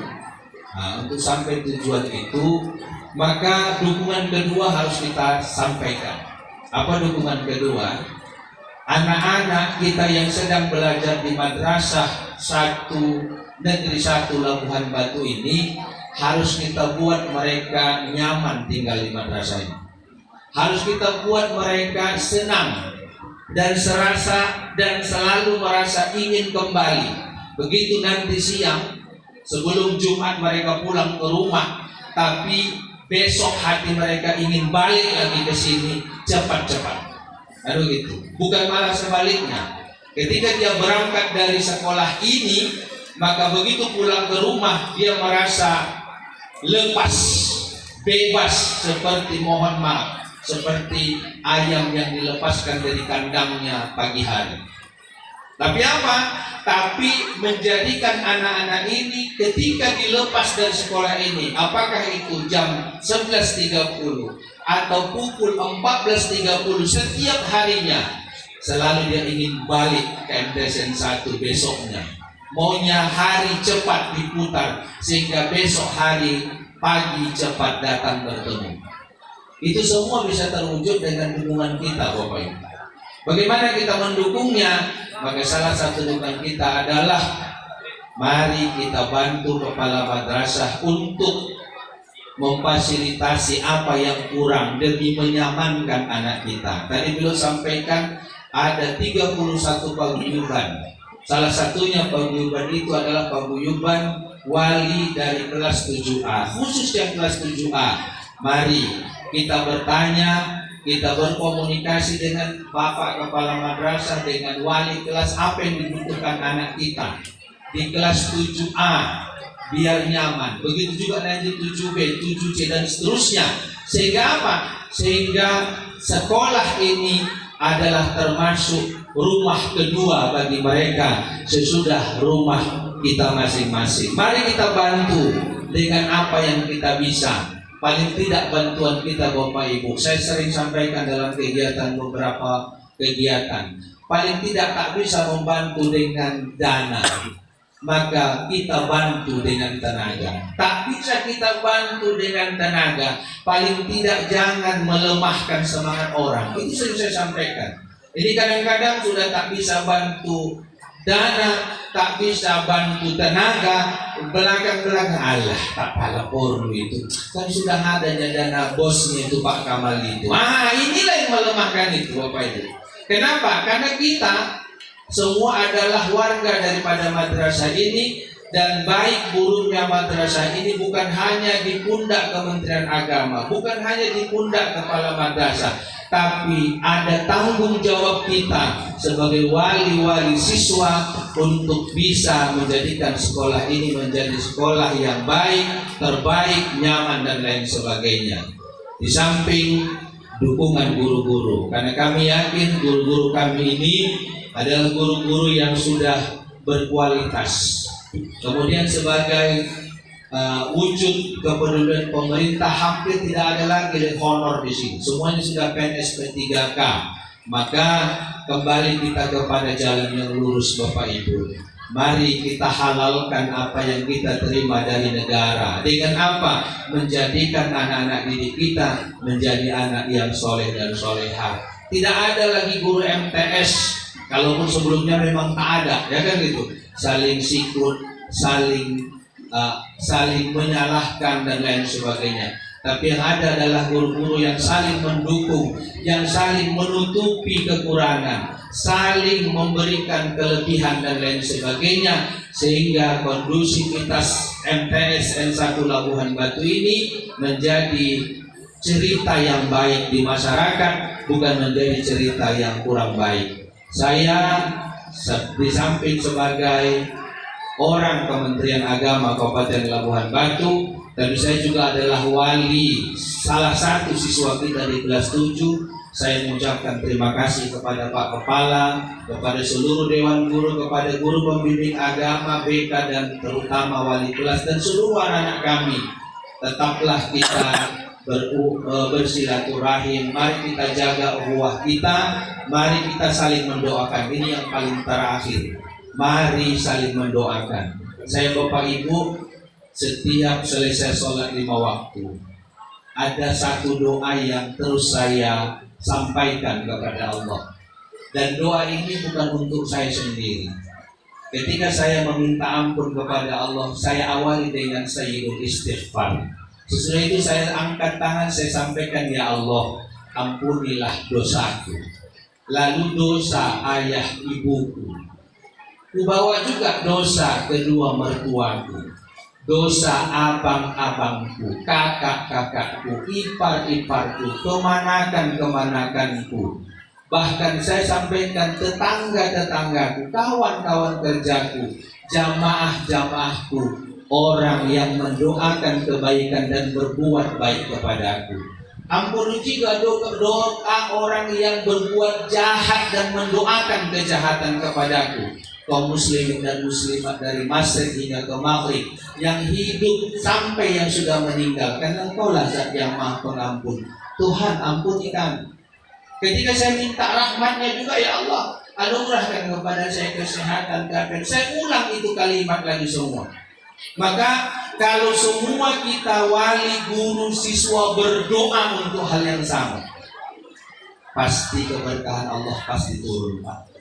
untuk sampai tujuan itu, maka dukungan kedua harus kita sampaikan. Apa dukungan kedua? Anak-anak kita yang sedang belajar di Madrasah Negeri 1 Labuhan Batu ini harus kita buat mereka nyaman tinggal di madrasah ini. Harus kita buat mereka senang dan serasa dan selalu merasa ingin kembali. Begitu nanti siang sebelum Jumat mereka pulang ke rumah, tapi besok hati mereka ingin balik lagi ke sini cepat-cepat. Aduh gitu. Bukan malah sebaliknya. Ketika dia berangkat dari sekolah ini, maka begitu pulang ke rumah dia merasa lepas, bebas, seperti mohon maaf, seperti ayam yang dilepaskan dari kandangnya pagi hari. Tapi apa? Tapi menjadikan anak-anak ini ketika dilepas dari sekolah ini, apakah itu jam 11.30 atau pukul 14.30 setiap harinya, selalu dia ingin balik ke MTSN 1 besoknya. Maunya hari cepat diputar sehingga besok hari pagi cepat datang bertemu. Itu semua bisa terwujud dengan dukungan kita, Bapak Ibu. Bagaimana kita mendukungnya? Maka salah satu dukungan kita adalah mari kita bantu kepala madrasah untuk memfasilitasi apa yang kurang demi menyamankan anak kita. Tadi beliau sampaikan ada 31 paguyuban. Salah satunya paguyuban itu adalah paguyuban wali dari kelas 7A. Khusus yang kelas 7A, mari kita bertanya, kita berkomunikasi dengan Bapak Kepala Madrasah, dengan wali kelas, apa yang dibutuhkan anak kita di kelas 7A biar nyaman. Begitu juga nanti 7B, 7C dan seterusnya. Sehingga apa? Sehingga sekolah ini adalah termasuk rumah kedua bagi mereka sesudah rumah kita masing-masing. Mari kita bantu dengan apa yang kita bisa. Paling tidak bantuan kita, Bapak Ibu, saya sering sampaikan dalam kegiatan, beberapa kegiatan, paling tidak tak bisa membantu dengan dana, maka kita bantu dengan tenaga. Tak bisa kita bantu dengan tenaga, paling tidak jangan melemahkan semangat orang. Itu sering saya sampaikan. Jadi kadang-kadang sudah tak bisa bantu dana, tak bisa bantu tenaga, belakang-belakang Allah tak pala porno itu. Kan sudah adanya dana bosnya itu Pak Kamal itu. Inilah yang melemahkan itu, Bapak Ibu. Kenapa? Karena kita semua adalah warga daripada madrasah ini, dan baik buruknya madrasah ini bukan hanya di pundak Kementerian Agama, bukan hanya di pundak kepala madrasah, tapi ada tanggung jawab kita sebagai wali-wali siswa untuk bisa menjadikan sekolah ini menjadi sekolah yang baik, terbaik, nyaman dan lain sebagainya. Di samping dukungan guru-guru, karena kami yakin guru-guru kami ini adalah guru-guru yang sudah berkualitas. Kemudian sebagai wujud kepedulian pemerintah, hampir tidak ada lagi honor di sini. Semuanya sudah PNS P3K. Maka kembali kita kepada jalan yang lurus, Bapak Ibu. Mari kita halalkan apa yang kita terima dari negara. Dengan apa? Menjadikan anak-anak didik kita menjadi anak yang soleh dan solehah. Tidak ada lagi guru MTS. Kalaupun sebelumnya memang tak ada, ya kan gitu. Saling sikut, saling menyalahkan dan lain sebagainya. Tapi yang ada adalah guru-guru yang saling mendukung, yang saling menutupi kekurangan, saling memberikan kelebihan dan lain sebagainya, sehingga kondusivitas MTS N1 Labuhan Batu ini menjadi cerita yang baik di masyarakat, bukan menjadi cerita yang kurang baik. Saya di samping sebagai orang Kementerian Agama Kabupaten Labuhan Batu, tapi saya juga adalah wali salah satu siswa kita di kelas 7. Saya mengucapkan terima kasih kepada Pak Kepala, kepada seluruh Dewan Guru, kepada guru pembimbing agama BK, dan terutama wali kelas dan seluruh anak-anak kami. Tetaplah kita bersilaturahim, mari kita jaga ukhuwah kita, mari kita saling mendoakan. Ini yang paling terakhir, mari saling mendoakan. Saya Bapak Ibu, setiap selesai sholat 5 waktu, ada satu doa yang terus saya sampaikan kepada Allah. Dan doa ini bukan untuk saya sendiri. Ketika saya meminta ampun kepada Allah, saya awali dengan sayyidul istighfar. Sesudah itu saya angkat tangan, saya sampaikan, ya Allah, ampunilah dosaku, lalu dosa ayah ibuku, kubawa juga dosa kedua mertuaku, dosa abang-abangku, kakak-kakakku, ipar-iparku, kemanakan-kemanakanku. Bahkan saya sampaikan tetangga-tetanggaku, kawan-kawan kerjaku, jamaah-jamaahku, orang yang mendoakan kebaikan dan berbuat baik kepadaku. Ampuni juga doa orang yang berbuat jahat dan mendoakan kejahatan kepadaku. Kaum muslimin dan muslimat dari Masjid hingga ke Maghrib, yang hidup sampai yang sudah meninggal, karena Engkaulah Zat yang Maha Pengampun. Tuhan, ampuni kami. Ketika saya minta rahmatnya juga, ya Allah, anugerahkan kepada saya kesehatan, kafir. Saya ulang itu kalimat lagi semua. Maka kalau semua kita wali, guru, siswa berdoa untuk hal yang sama, pasti keberkahan Allah pasti turun, Pak.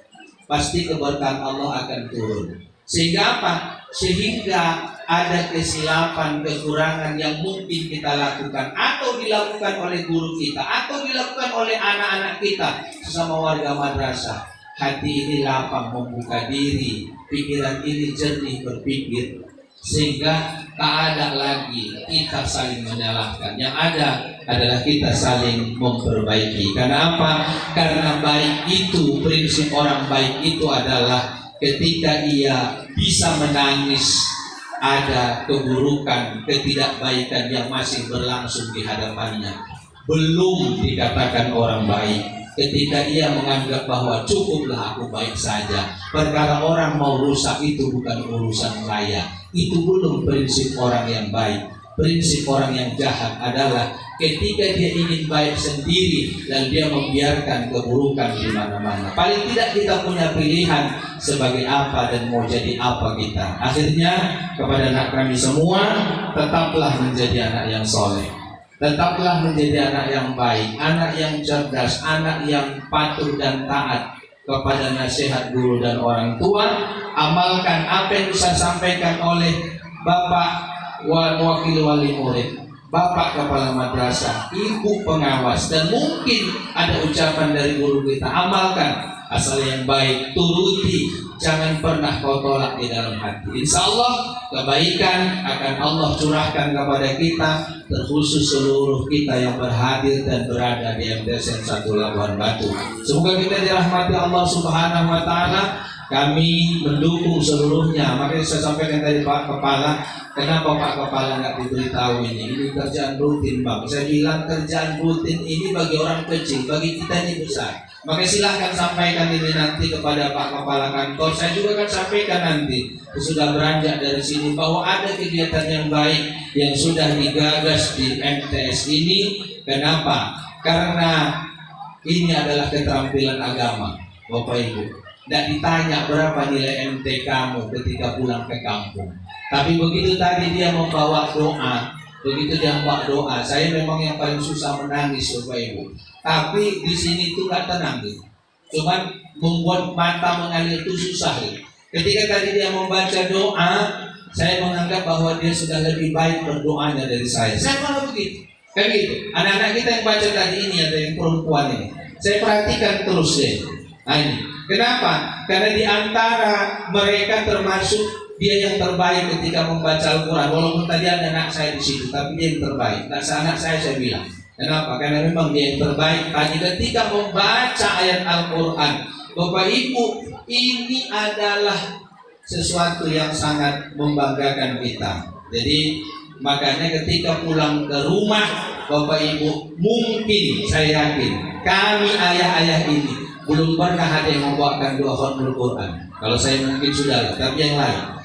Pasti keberkahan Allah akan turun. Sehingga apa? Sehingga ada kesilapan, kekurangan yang mungkin kita lakukan, atau dilakukan oleh guru kita, atau dilakukan oleh anak-anak kita sesama warga madrasah. Hati ini lapang membuka diri, pikiran ini jernih berpikir, sehingga tak ada lagi kita saling menyalahkan. Yang ada adalah kita saling memperbaiki. Karena apa? Karena baik itu, prinsip orang baik itu adalah ketika ia bisa menangis ada keburukan, ketidakbaikan yang masih berlangsung di hadapannya, belum dikatakan orang baik. Ketika ia menganggap bahwa cukuplah aku baik saja, perkara orang mau rusak itu bukan urusan saya, itu belum prinsip orang yang baik. Prinsip orang yang jahat adalah ketika dia ingin baik sendiri dan dia membiarkan keburukan di mana-mana. Paling tidak kita punya pilihan sebagai apa dan mau jadi apa kita. Akhirnya kepada anak kami semua, tetaplah menjadi anak yang soleh. Tetaplah menjadi anak yang baik, anak yang cerdas, anak yang patuh dan taat kepada nasihat guru dan orang tua. Amalkan apa yang bisa sampaikan oleh Bapak Wakil Wali Murid, Bapak Kepala Madrasah, Ibu Pengawas, dan mungkin ada ucapan dari guru kita. Amalkan asal yang baik, turuti, jangan pernah kau tolak di dalam hati. Insya Allah kebaikan akan Allah curahkan kepada kita, terkhusus seluruh kita yang berhadir dan berada di MTS N1 Labuhan Batu. Semoga kita dirahmati Allah Subhanahu wa Ta'ala. Kami mendukung seluruhnya. Makanya saya sampaikan tadi Pak Kepala, kenapa Pak Kepala nggak diberitahu ini? Ini kerjaan rutin, Bang. Saya bilang kerjaan rutin ini bagi orang kecil, bagi kita ini besar. Maka silahkan sampaikan ini nanti kepada Pak Kepala Kantor. Saya juga akan sampaikan nanti, sudah beranjak dari sini, bahwa ada kegiatan yang baik yang sudah digagas di MTS ini. Kenapa? Karena ini adalah keterampilan agama, Bapak Ibu. tidak ditanya berapa nilai MT kamu ketika pulang ke kampung. Tapi begitu tadi dia membawa doa, begitu dia membawa doa, saya memang yang paling susah menangis Bapak Ibu. Tapi di sini tuh nggak tenang gitu. Cuman membuat mata mengalir itu susah gitu. Ketika tadi dia membaca doa, saya menganggap bahwa dia sudah lebih baik berdoanya dari saya. Saya malah begitu. Kan gitu. Anak-anak kita yang baca tadi ini ada yang perempuan ini. Saya perhatikan terus deh. Nah ini. Kenapa? Karena di antara mereka termasuk dia yang terbaik ketika membaca Al-Quran. Walaupun tadi ada anak saya di situ, tapi dia yang terbaik. Nah, anak saya bilang. Kenapa? Karena memang dia yang terbaik. Tadi ketika membaca ayat Al-Quran, Bapak Ibu, ini adalah sesuatu yang sangat membanggakan kita. Jadi makanya ketika pulang ke rumah, Bapak Ibu, mungkin saya yakin kami ayah-ayah ini belum pernah ada yang membawakan doa khatmul Quran. Kalau saya mungkin sudah, tapi yang lain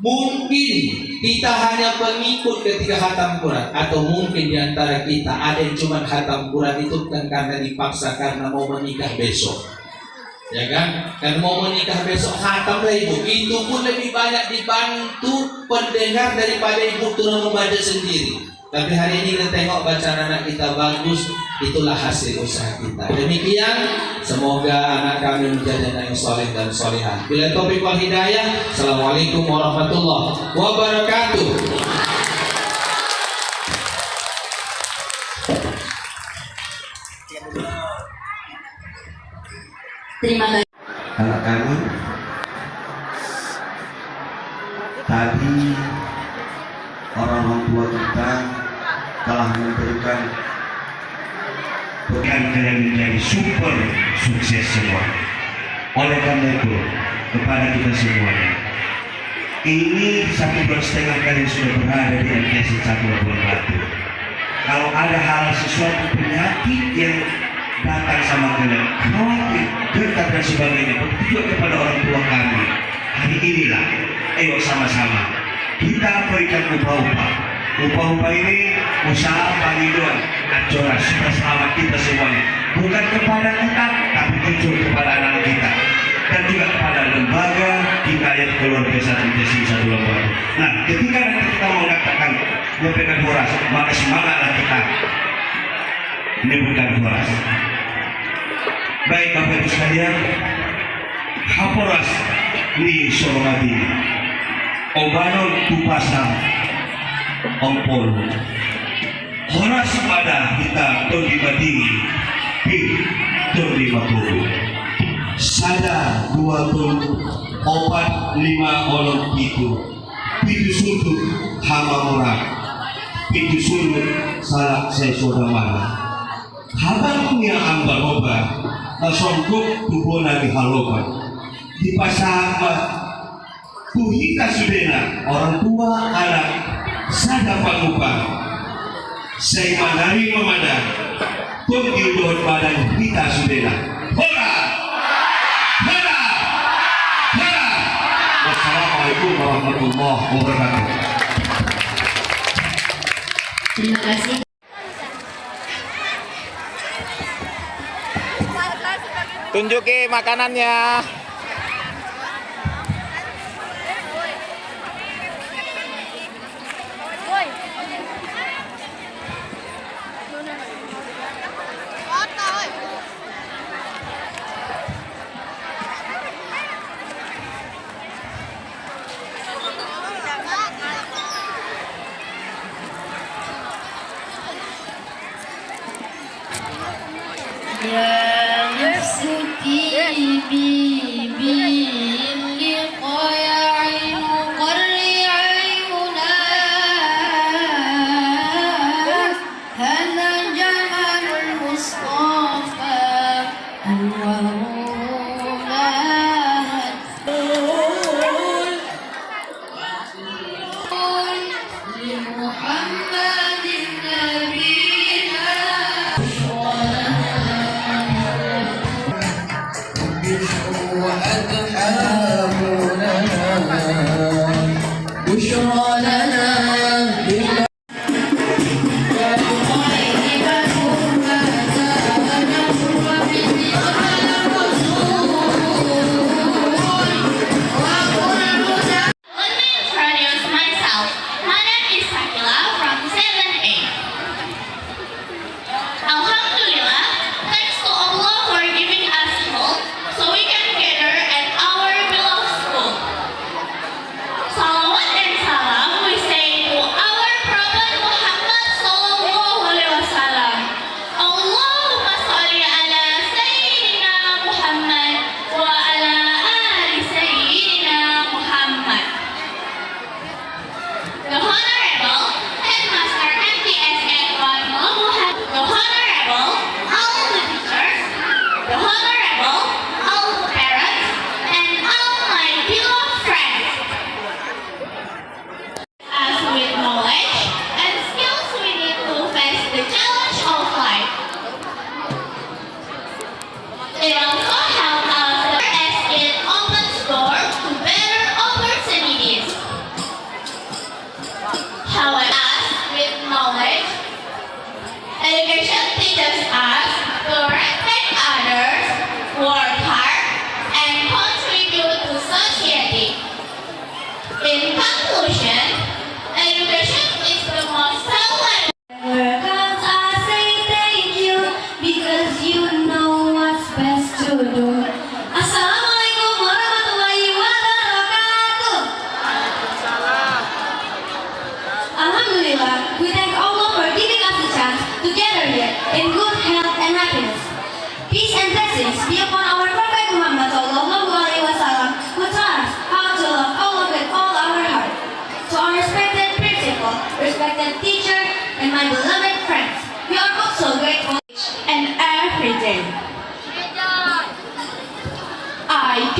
mungkin kita hanya pengikut ketika khatam Quran, atau mungkin diantara kita ada yang cuma khatam Quran itu bukan karena dipaksa, karena mau menikah besok, ya kan? Karena mau menikah besok khatam lah ibu. Itu pun lebih banyak dibantu pendengar daripada ibu turun membaca sendiri. Tapi hari ini kita tengok bacaan anak kita bagus, itulah hasil usaha kita. Demikian, semoga anak kami menjadi anak yang soleh dan solehan. Bila taufiq wal hidayah, assalamualaikum warahmatullahi wabarakatuh. Terima kasih. Anak kami tadi orang tua kita telah memberikan kalian menjadi super sukses semua. Oleh karena itu kepada kita semuanya, ini 1,5 bulan kalian sudah berada di MTS 1 Labuan Batu. Kalau ada hal sesuatu penyakit yang datang sama kalian, khawatir, dekat dan sebagainya, bertujuan kepada orang tua kami. Hari inilah, ayo sama-sama kita berikan upah-upah. Upah-upah ini usaha panggilan Ajora supaya selamat kita semuanya, bukan kepada kita, tapi tujuan kepada anak kita dan juga kepada lembaga hikayat keluarga satu Labuan. Nah, ketika nanti kita mau mengatakan memberikan horas, maka semangatlah kita memberikan horas. Baik Bapak Ibu sekalian, haporas ni sorogati obanon tupasa ompol horas pada kita tondi badingi pi tondi makuru sada 2 ton 4 5 olong pitu sudut hama murah pitu sudut salak sesoda mana habang punya amba oba nasongkuk tubuh nabi haloban di pasar kuhita sudena orang tua anak sada pangupang saya manari memandang tunggu dohon badan kita sudena hola hola hola. Wassalamualaikum warahmatullahi wabarakatuh. Terima kasih. Tunjuki makanannya. Ya nafsuki bibi liqaya ainu qarri ayuna hana jamalul mustafa anwaruna li Muhammadin nabiyina Bismillah.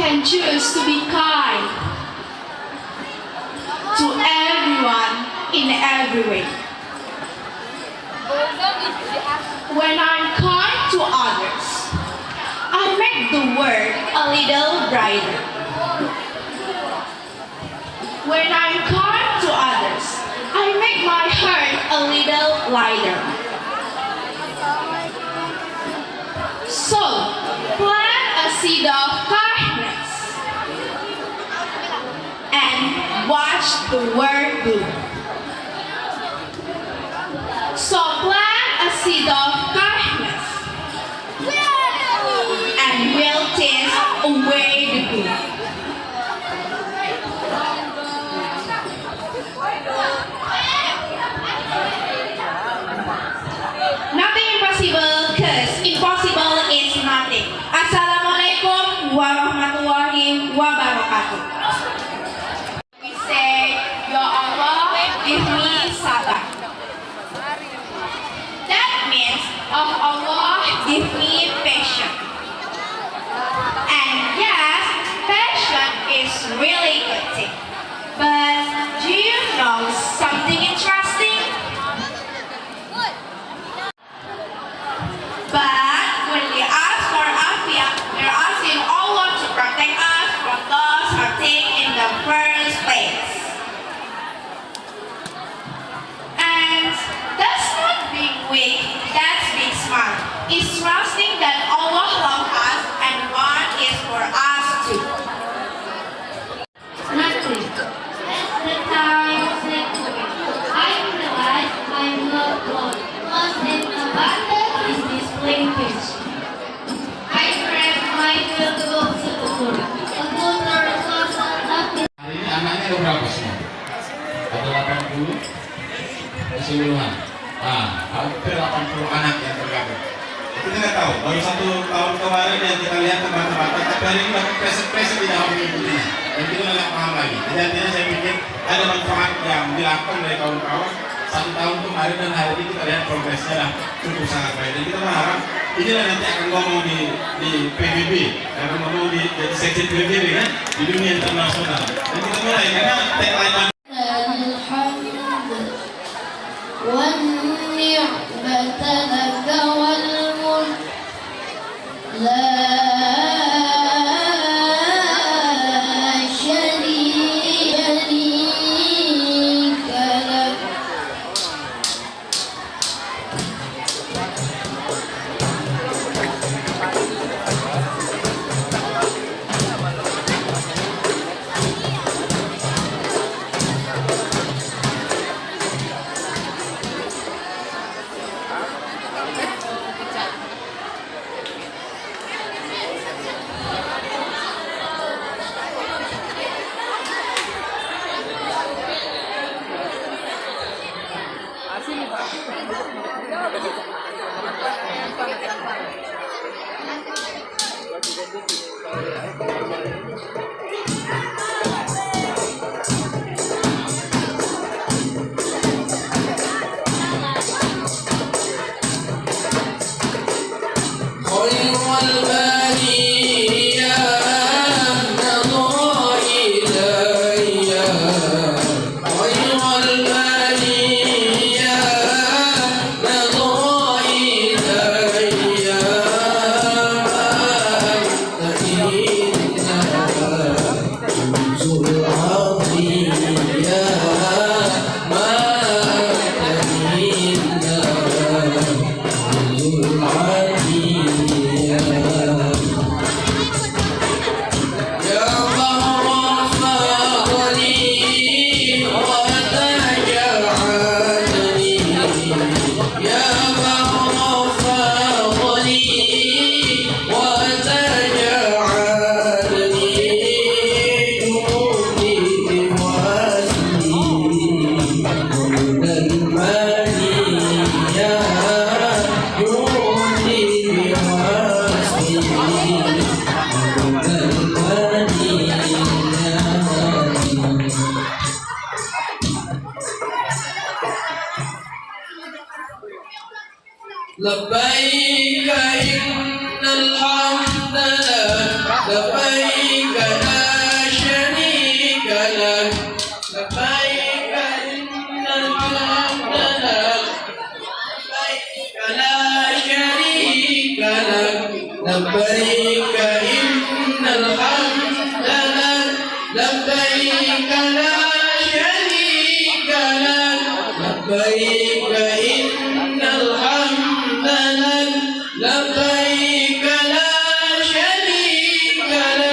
can choose to be kind to everyone in every way. When I'm kind to others, I make the world a little brighter. When I'm kind to others, I make my heart a little lighter. So, plant a seed of kindness and watch the world bloom. So, plant a seed of kindness and will chase away the gloom. Nothing impossible, cause impossible is nothing. Assalamualaikum warahmatullahi wabarakatuh. We say, Ya Allah, give me sabar. That means, oh Allah, give me patience. And yes, patience is really good thing. But do you know something interesting? But when we ask for afiyah, we're asking Allah to protect us from those hurting in the first place. And that's not being weak, that's being smart. It's trusting that Allah loves us and one is for us too. Nothing. As the time slipped away, I realized I'm not alone. Lost in abandon is displaying page. I grabbed my valuable silver. A closer up in Hari ini anaknya ada berapa semua? Ada 80 keseluruhan. Hampir 80 anak yang tergabung. Kita nggak tahu, baru 1 tahun kemarin yang kita lihat teman-teman, tapi hari ini bahkan preset-preset tidak mau mengikutinya. Dan kita nggak paham lagi. Jadi artinya saya pikir ada manfaat yang dilakukan dari kawan-kawan 1 tahun kemarin dan hari ini kita lihat progresnya lah cukup sangat baik. Dan kita berharap inilah nanti akan ngomong di PBB, akan ngomong di seksi PBB kan, di dunia internasional. Dan kita mulai karena tagline والنعمة لك والملك لا شريك لك. لبيك الحمد لك لبيك لا شريك لك لبيك إن الحمد لك لبيك لا شريك لك لبيك إن الحمد لك لبيك لا شريك لك لبيك إن الحمد لك لبيك لا شريك لك.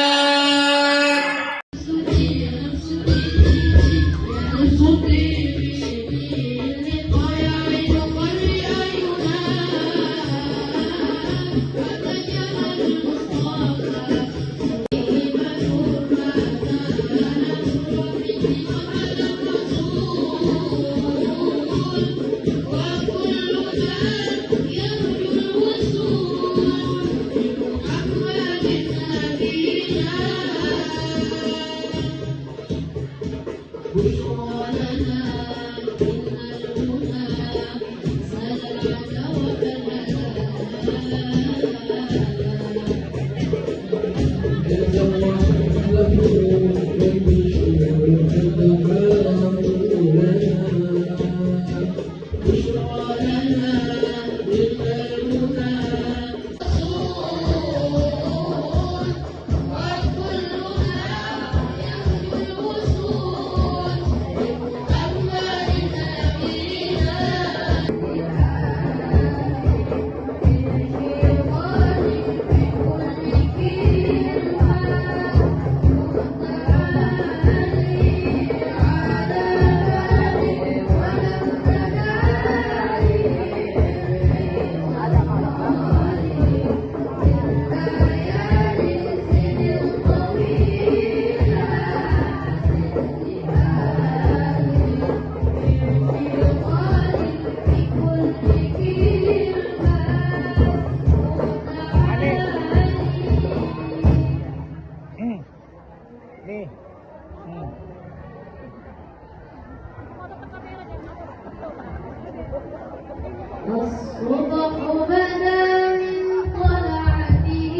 الصبح بدا من طلعته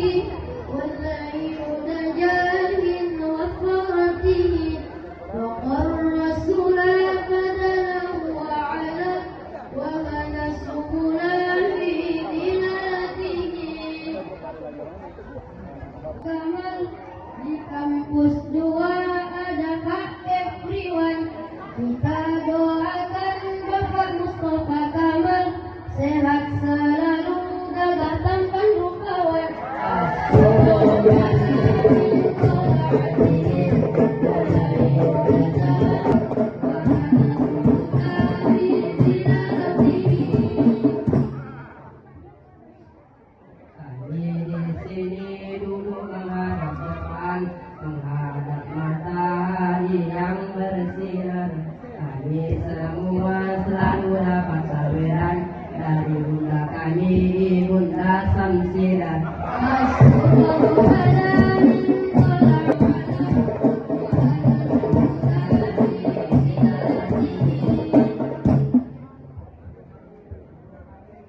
والليل نجا من وفرته وقر السلا بدله وعلى وهدى السبل في دلالته Kamal di kampus 2 ada Kak Everyone. Kita doakan Bapak Mustafa Kamal sehat selalu, gagah tampan rupawan. Menghadap matahari yang bersinar, kami semua selalu dapat saweran dari bunda kami, Bunda Samsiran.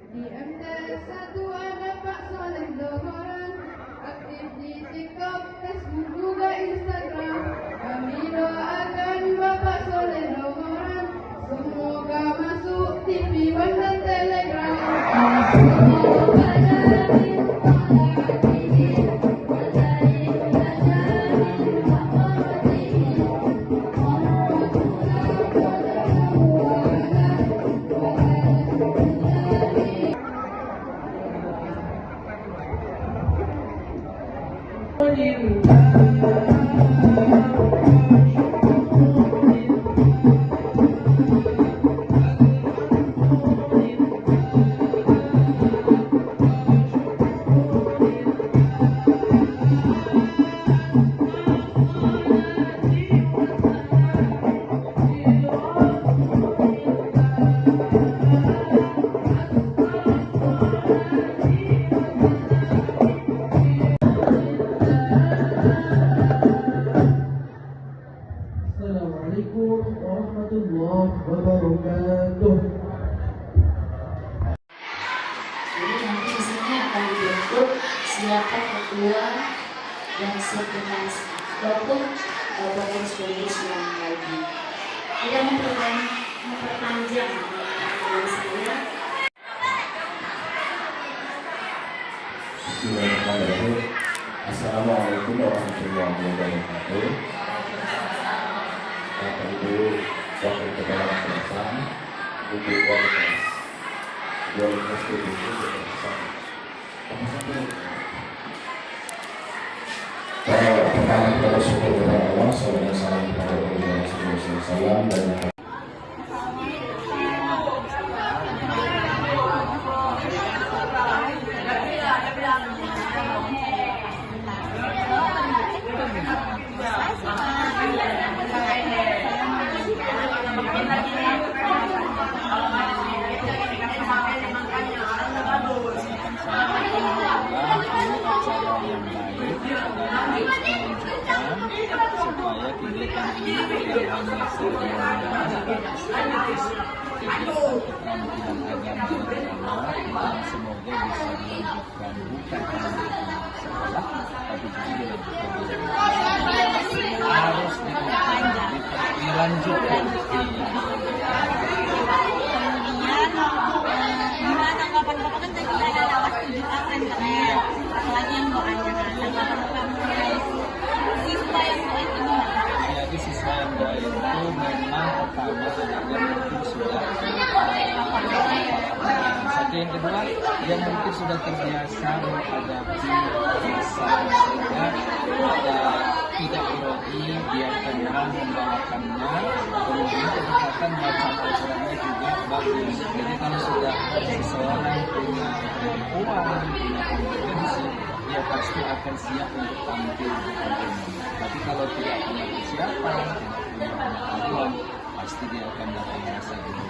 Di MTS 1 ada Pak Soleh Dohoran, aktif di TikTok, Facebook, juga Instagram. Kami doakan Bapak Soleh Dohoran semoga masuk TV One dan Telegram. siapa ketua dan sekretaris maupun pengurus-pengurus yang lagi. Tidak memperpanjang dengan saya. Bismillahirrahmanirrahim. Assalamualaikum warahmatullahi wabarakatuh. Bapak Ibu Wakil Kepala Madrasah, Ibu Wali Kelas, Wali Kelas itu pertama kita bersyukur kepada Allah, salam kepada Rasulullah dan yang kedua, yang mungkin sudah terbiasa menghadapi masa sehingga tidak grogi, biar tenang membawakannya, kemudian kedekatan macam acaranya juga bagus. Jadi kalau sudah seseorang punya kemampuan, punya kompetensi, dia pasti akan siap untuk tampil di depan. Tapi kalau tidak punya persiapan, tidak punya pengetahuan, pasti dia akan datang masa dulu.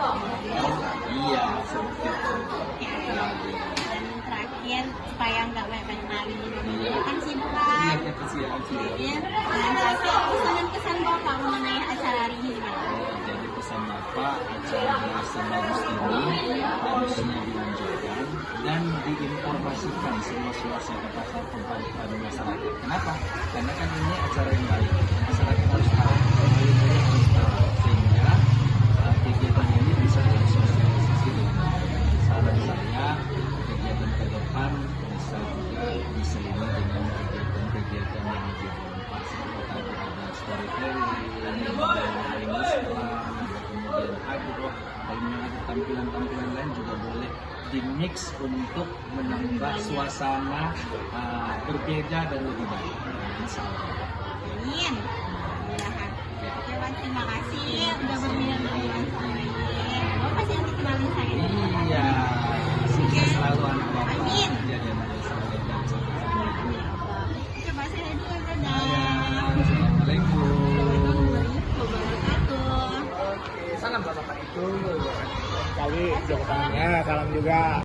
Iya, seperti itu. Dan terakhir supaya nggak banyak nari kan sibuk kan. Iya, kesian sih. Dan terakhir kesan Bapak mengenai acara hari ini gimana? Jadi pesan Bapak, acara sebagus ini harusnya dilanjutkan dan diinformasikan semua suasana pasar kepada masyarakat. Kenapa? Karena kan ini acara yang baik. Masyarakat harus tahu, pemain harus tahu, sehingga kegiatan ini bisa tersosialisasi dengan saran saya. Kegiatan ke depan bisa juga diselingi dengan kegiatan-kegiatan yang bermanfaat seperti tadi ada storytelling, kemudian agro, kalau ada tampilan-tampilan lain juga boleh dimix untuk menambah suasana berbeda dan lebih baik. Insya Allah. Amin. Terima kasih sudah berminat dengan saya. Bapak sih yang dikenalin saya. Iya, sukses selalu anak Bapak. Amin. Jadi anak saya dan Coba saya dulu, dadah. Assalamualaikum wabarakatuh. Salam bapak itu kali jauh tangannya, salam juga.